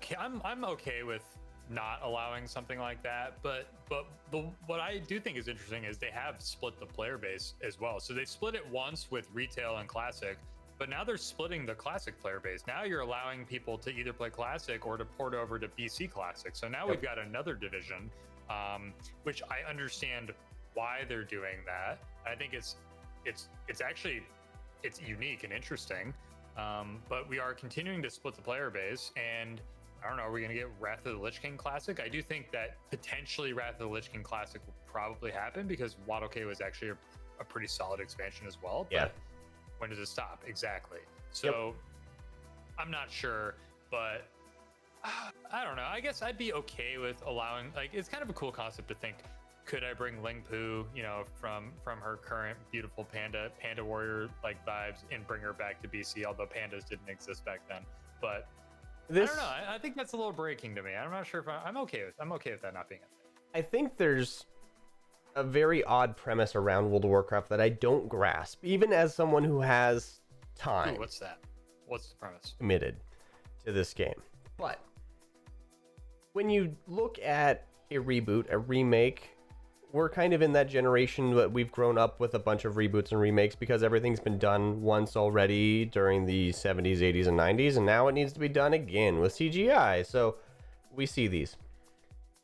Okay, I'm okay with not allowing something like that, but what I do think is interesting is they have split the player base as well. So they split it once with retail and classic, but now they're splitting the classic player base. Now you're allowing people to either play classic or to port over to BC classic. So now we've got another division, which I understand why they're doing that. I think it's actually unique and interesting. But we are continuing to split the player base, and I don't know, are we going to get Wrath of the Lich King Classic? I do think that potentially Wrath of the Lich King Classic will probably happen, because WoD was actually a pretty solid expansion as well. But when does it stop? Exactly. So I'm not sure, but I don't know. I guess I'd be okay with allowing, like, it's kind of a cool concept to think, could I bring Ling Pu, from her current beautiful panda warrior like vibes, and bring her back to BC, although pandas didn't exist back then. But I don't know. I think that's a little breaking to me. I'm not sure if I'm okay with that not being a thing. I think there's a very odd premise around World of Warcraft that I don't grasp, even as someone who has time. Ooh, what's that? What's the premise? Committed to this game. But when you look at a reboot, a remake, we're kind of in that generation that we've grown up with a bunch of reboots and remakes because everything's been done once already during the 70s, 80s, and 90s, and now it needs to be done again with CGI. So we see these.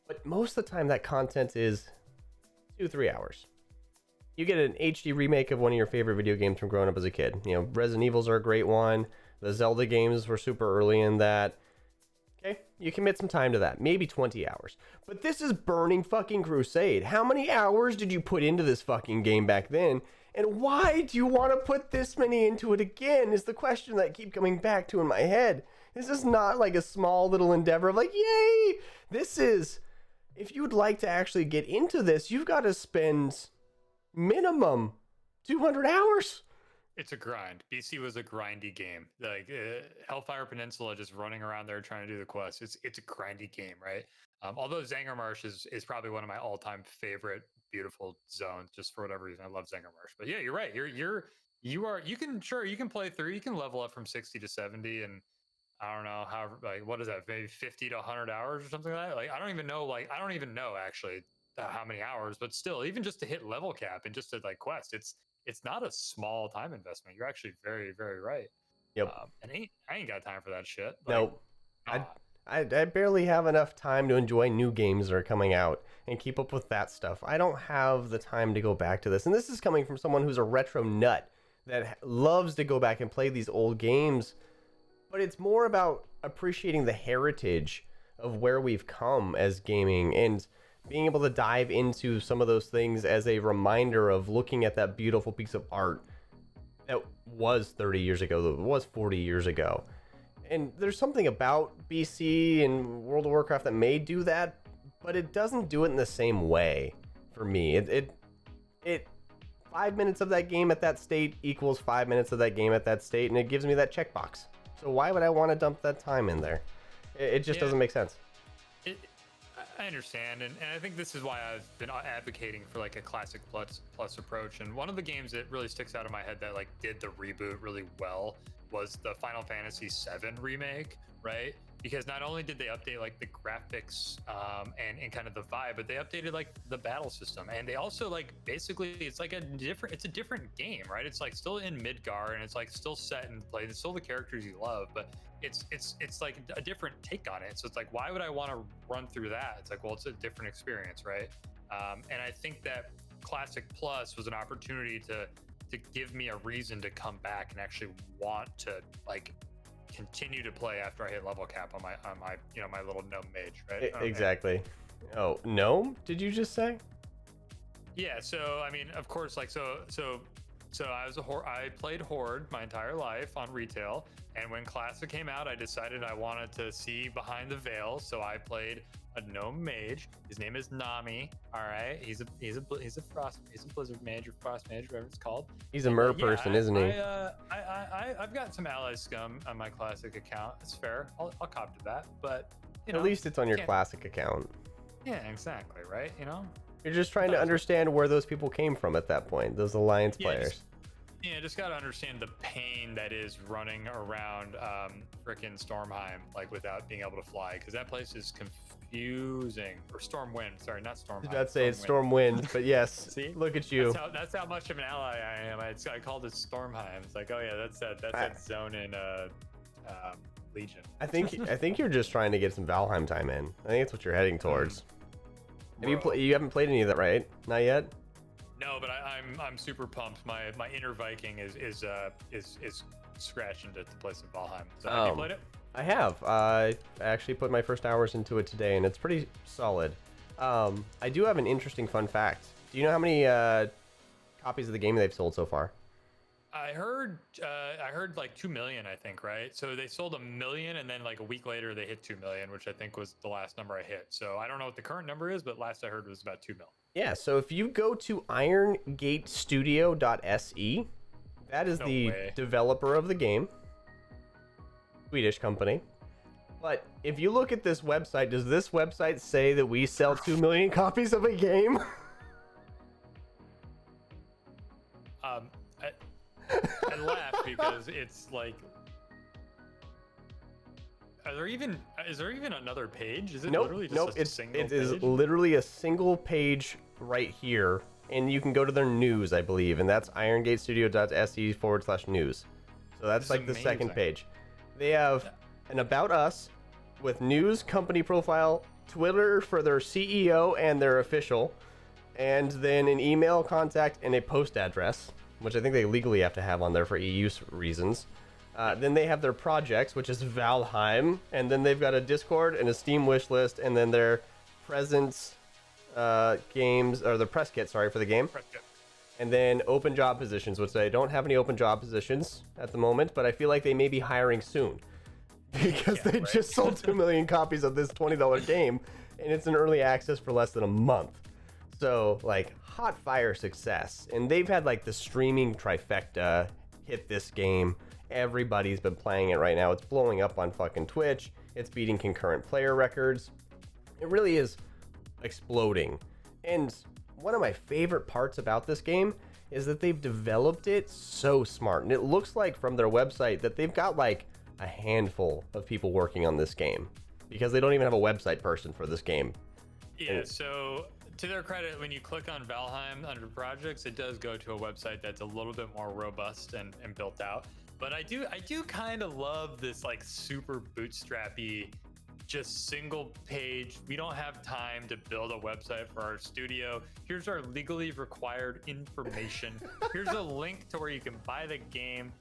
But most of the time that content is 2-3 hours. You get an HD remake of one of your favorite video games from growing up as a kid. Resident Evils are a great one. The Zelda games were super early in that. Okay, you commit some time to that, maybe 20 hours. But this is Burning fucking Crusade. How many hours did you put into this fucking game back then? And why do you want to put this many into it again is the question that I keep coming back to in my head. This is not like a small little endeavor of like, yay! This is, if you'd like to actually get into this, you've got to spend minimum 200 hours. It's a grind. BC was a grindy game. Like Hellfire Peninsula, just running around there trying to do the quest. It's a grindy game, right? Although Zangarmarsh is probably one of my all time favorite beautiful zones, just for whatever reason. I love Zangarmarsh. But yeah, you're right. You can play through. You can level up from 60 to 70, and I don't know how, like, what is that? Maybe 50 to 100 hours or something like that. Like I don't even know. Like I don't even know actually how many hours, but still, even just to hit level cap and just to like quest, it's not a small time investment. You're actually very, very right. Yep. And I ain't got time for that shit. Like, Nope. I barely have enough time to enjoy new games that are coming out and keep up with that stuff. I don't have the time to go back to this. And this is coming from someone who's a retro nut that loves to go back and play these old games. But it's more about appreciating the heritage of where we've come as gaming and being able to dive into some of those things as a reminder of looking at that beautiful piece of art that was 30 years ago, that was 40 years ago. And there's something about BC and World of Warcraft that may do that, but it doesn't do it in the same way for me. It 5 minutes of that game at that state equals 5 minutes of that game at that state, and it gives me that checkbox. So why would I want to dump that time in there? It just doesn't make sense. I understand, and I think this is why I've been advocating for like a classic plus approach. And one of the games that really sticks out in my head that like did the reboot really well was the Final Fantasy VII remake, right? Because not only did they update like the graphics and kind of the vibe, but they updated like the battle system, and they also like basically it's a different game, right? It's like still in Midgar, and it's like still set in place. It's still the characters you love, but it's like a different take on it. So it's like, why would I want to run through that? It's like, well, it's a different experience, right? And I think that Classic Plus was an opportunity to give me a reason to come back and actually want to like continue to play after I hit level cap on my my little gnome mage, right? Exactly. Oh, gnome? Did you just say? Yeah. So I mean, of course, like so I played Horde my entire life on retail, and when Classic came out, I decided I wanted to see behind the veil, so I played a gnome mage. His name is Nami. All right, he's a blizzard mage or frost mage, whatever it's called. He's a mer person, isn't he? I've got some ally scum on my Classic account. It's fair. I'll cop to that, but at least it's on your Classic account. Yeah, exactly. Right. You're just trying to understand where those people came from at that point, those Alliance players. Just got to understand the pain that is running around frickin' Stormheim, like without being able to fly, because that place is confusing. Or Stormwind, sorry, not Stormheim. I'd say it's Stormwind, but yes. See? Look at you. That's how much of an ally I am. I called it Stormheim. It's like, oh yeah, that's that zone in Legion. I think you're just trying to get some Valheim time in. I think that's what you're heading towards. You haven't played any of that, right? Not yet. No, but I'm super pumped. My inner Viking is scratching to play some Valheim. So have you played it? I have. I actually put my first hours into it today, and it's pretty solid. I do have an interesting fun fact. Do you know how many copies of the game they've sold so far? I heard like 2 million, I think, right? So they sold 1 million, and then like a week later they hit 2 million, which I think was the last number I hit. So I don't know what the current number is, but last I heard was about 2 mil. Yeah, so if you go to irongatestudio.se, that is developer of the game. Swedish company. But if you look at this website, does this website say that we sell 2 million copies of a game? I laugh because it's like, is there even another page? Is it literally just a single page? It is literally a single page right here, and you can go to their news, I believe, and that's irongatestudio.se/news. So that's like the second page. They have an About Us with news, company profile, Twitter for their CEO and their official, and then an email contact and a post address, which I think they legally have to have on there for EU reasons. Then they have their projects, which is Valheim, and then they've got a Discord and a Steam wish list, and then their presents games, or the press kit, sorry, for the game. Press kit. And then open job positions, which they don't have any open job positions at the moment, but I feel like they may be hiring soon because they just sold 2 million copies of this $20 game, and it's in early access for less than a month. So, like, hot fire success. And they've had, like, the streaming trifecta hit this game. Everybody's been playing it right now. It's blowing up on fucking Twitch. It's beating concurrent player records. It really is exploding. And one of my favorite parts about this game is that they've developed it so smart. And it looks like from their website that they've got like a handful of people working on this game, because they don't even have a website person for this game. Yeah, so to their credit, when you click on Valheim under projects, it does go to a website that's a little bit more robust and built out. But I do kind of love this like super bootstrappy, just single page. We don't have time to build a website for our studio. Here's our legally required information. Here's a link to where you can buy the game.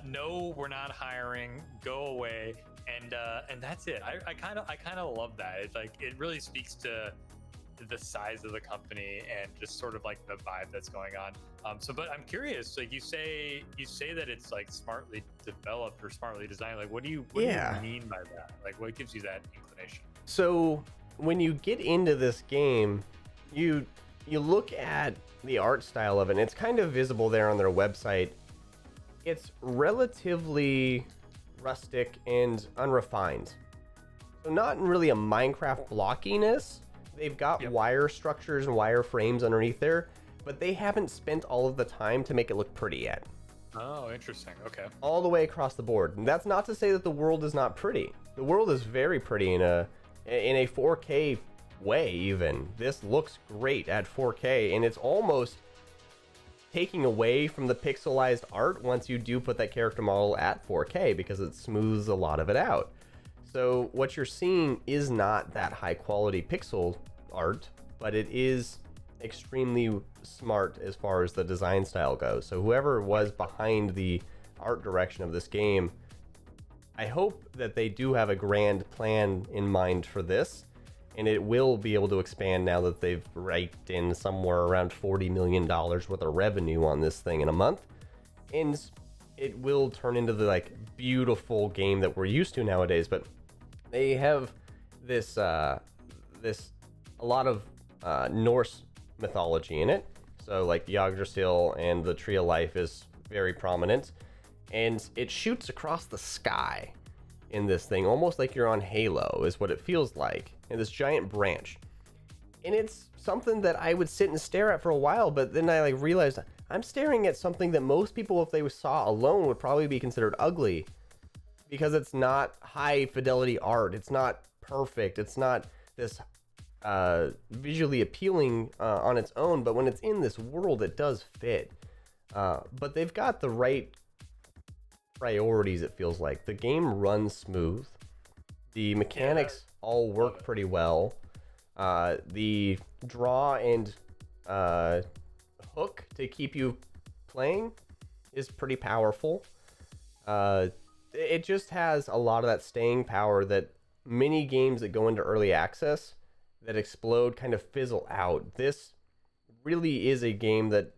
No, we're not hiring. Go away. And that's it. I kind of love that. It's like, it really speaks to the size of the company and just sort of like the vibe that's going on. But I'm curious, like you say that it's like smartly developed or smartly designed. Like, what do you mean by that? Like, what gives you that inclination? So when you get into this game, you look at the art style of it, and it's kind of visible there on their website. It's relatively rustic and unrefined. So not really a Minecraft blockiness. They've got wire structures and wire frames underneath there, but they haven't spent all of the time to make it look pretty yet. Oh, interesting. Okay. All the way across the board. And that's not to say that the world is not pretty. The world is very pretty in a 4K way even. This looks great at 4K, and it's almost taking away from the pixelized art once you do put that character model at 4K, because it smooths a lot of it out. So what you're seeing is not that high quality pixel art, but it is extremely smart as far as the design style goes. So whoever was behind the art direction of this game, I hope that they do have a grand plan in mind for this, and it will be able to expand now that they've raked in somewhere around $40 million worth of revenue on this thing in a month. And it will turn into the like beautiful game that we're used to nowadays. But they have this a lot of Norse mythology in it. So like Yggdrasil and the Tree of Life is very prominent, and it shoots across the sky in this thing, almost like you're on Halo is what it feels like, in this giant branch. And it's something that I would sit and stare at for a while, but then I like realized I'm staring at something that most people, if they saw alone, would probably be considered ugly, because it's not high fidelity art. It's not perfect. It's not this visually appealing on its own, but when it's in this world, it does fit. But they've got the right priorities, it feels like. The game runs smooth. The mechanics all work pretty well. The draw and hook to keep you playing is pretty powerful. It just has a lot of that staying power that many games that go into early access that explode kind of fizzle out. This really is a game that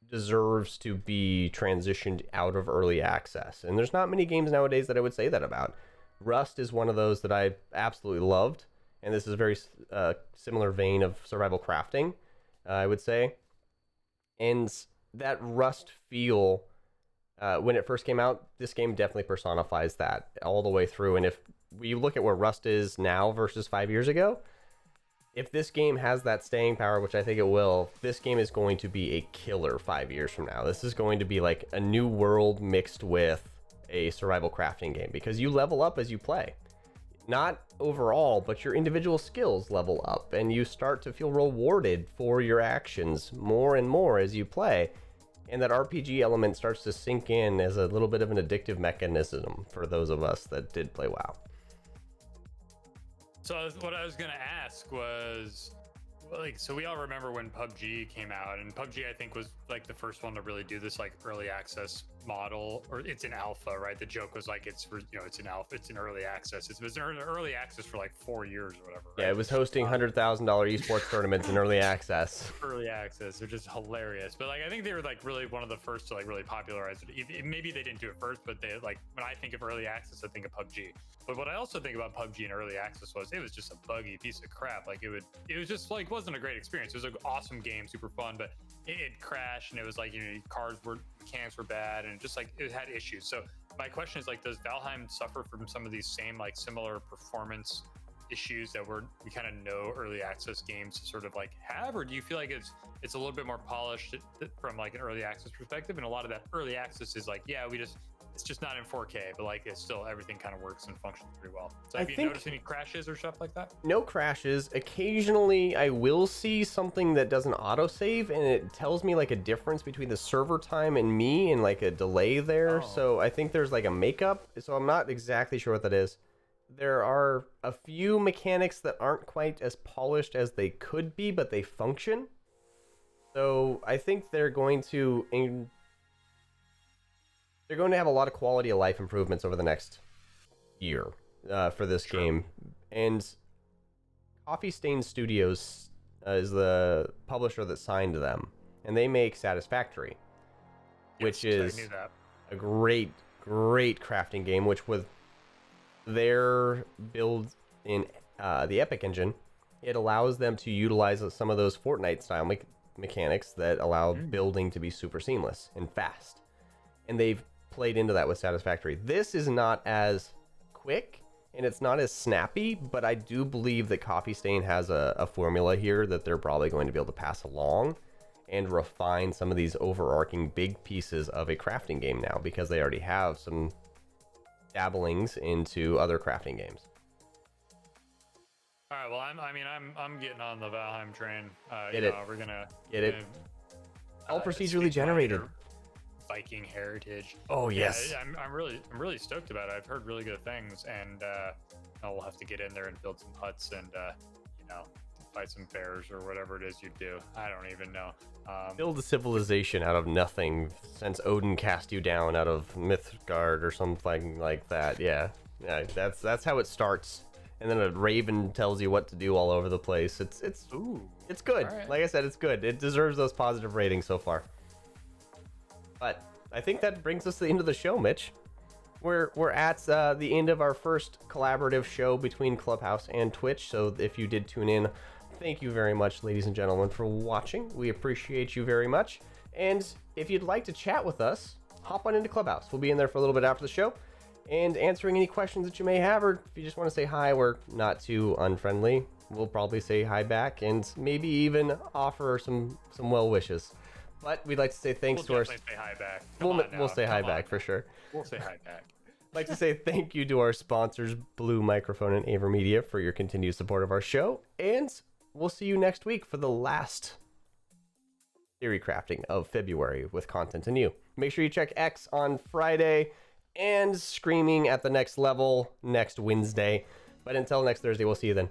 deserves to be transitioned out of early access. And there's not many games nowadays that I would say that about. Rust is one of those that I absolutely loved. And this is a very similar vein of survival crafting, I would say. And that Rust feel, when it first came out, this game definitely personifies that all the way through. And if we look at where Rust is now versus 5 years ago, if this game has that staying power, which I think it will, this game is going to be a killer 5 years from now. This is going to be like a new world mixed with a survival crafting game, because you level up as you play. Not overall, but your individual skills level up, and you start to feel rewarded for your actions more and more as you play. And that RPG element starts to sink in as a little bit of an addictive mechanism for those of us that did play WoW. So what I was going to ask was, like, so we all remember when PUBG came out, and PUBG I think was like the first one to really do this like early access model, or it's in alpha, right? The joke was like it's in alpha, it's in early access. It was in early access for like 4 years or whatever. Right? Yeah, it was hosting $100,000 esports tournaments in early access. Early access, they're just hilarious. But like I think they were like really one of the first to like really popularize it. Maybe they didn't do it first, but they like, when I think of early access, I think of PUBG. But what I also think about PUBG in early access was it was just a buggy piece of crap. Like it was just like wasn't a great experience. It was an awesome game, super fun, but it crashed, and it was like, cars were, mechanics were bad, and just like it had issues. So my question is like, does Valheim suffer from some of these same like similar performance issues that we kind of know early access games sort of like have, or do you feel like it's a little bit more polished from like an early access perspective, and a lot of that early access is like, yeah, it's just not in 4K, but like it's still, everything kind of works and functions pretty well. So have you noticed any crashes or stuff like that? No crashes. Occasionally I will see something that doesn't autosave, and it tells me like a difference between the server time and me, and like a delay there. So I think there's like a makeup, so I'm not exactly sure what that is. There are a few mechanics that aren't quite as polished as they could be, but they function. So I think they're going to have a lot of quality of life improvements over the next year for this game. And Coffee Stain Studios is the publisher that signed them, and they make Satisfactory, which is a great crafting game, which with their build in the Epic engine, it allows them to utilize some of those Fortnite style mechanics that allow building to be super seamless and fast, and they've played into that with Satisfactory. This is not as quick and it's not as snappy, but I do believe that Coffee Stain has a formula here that they're probably going to be able to pass along and refine some of these overarching big pieces of a crafting game now, because they already have some dabblings into other crafting games. All right, well, I'm getting on the Valheim train. We're gonna get it. All procedurally generated. Viking heritage. Oh yes. Yeah, I'm really stoked about it. I've heard really good things, and we'll have to get in there and build some huts and fight some bears or whatever it is you do. I don't even know. Build a civilization out of nothing, since Odin cast you down out of Mythgard or something like that. Yeah, that's how it starts. And then a raven tells you what to do all over the place. It's good. Right. Like I said, it's good. It deserves those positive ratings so far. But I think that brings us to the end of the show, Mitch. We're at the end of our first collaborative show between Clubhouse and Twitch. So if you did tune in, thank you very much, ladies and gentlemen, for watching. We appreciate you very much. And if you'd like to chat with us, hop on into Clubhouse. We'll be in there for a little bit after the show and answering any questions that you may have, or if you just want to say hi, we're not too unfriendly. We'll probably say hi back and maybe even offer some well wishes. But we'd like to say thanks to our... We'll definitely say hi back. We'll say hi back for sure. We'll say hi back. I'd like to say thank you to our sponsors, Blue Microphone and AverMedia, for your continued support of our show. And we'll see you next week for the last Theorycrafting of February with content anew. Make sure you check X on Friday and streaming at the Next Level next Wednesday. But until next Thursday, we'll see you then.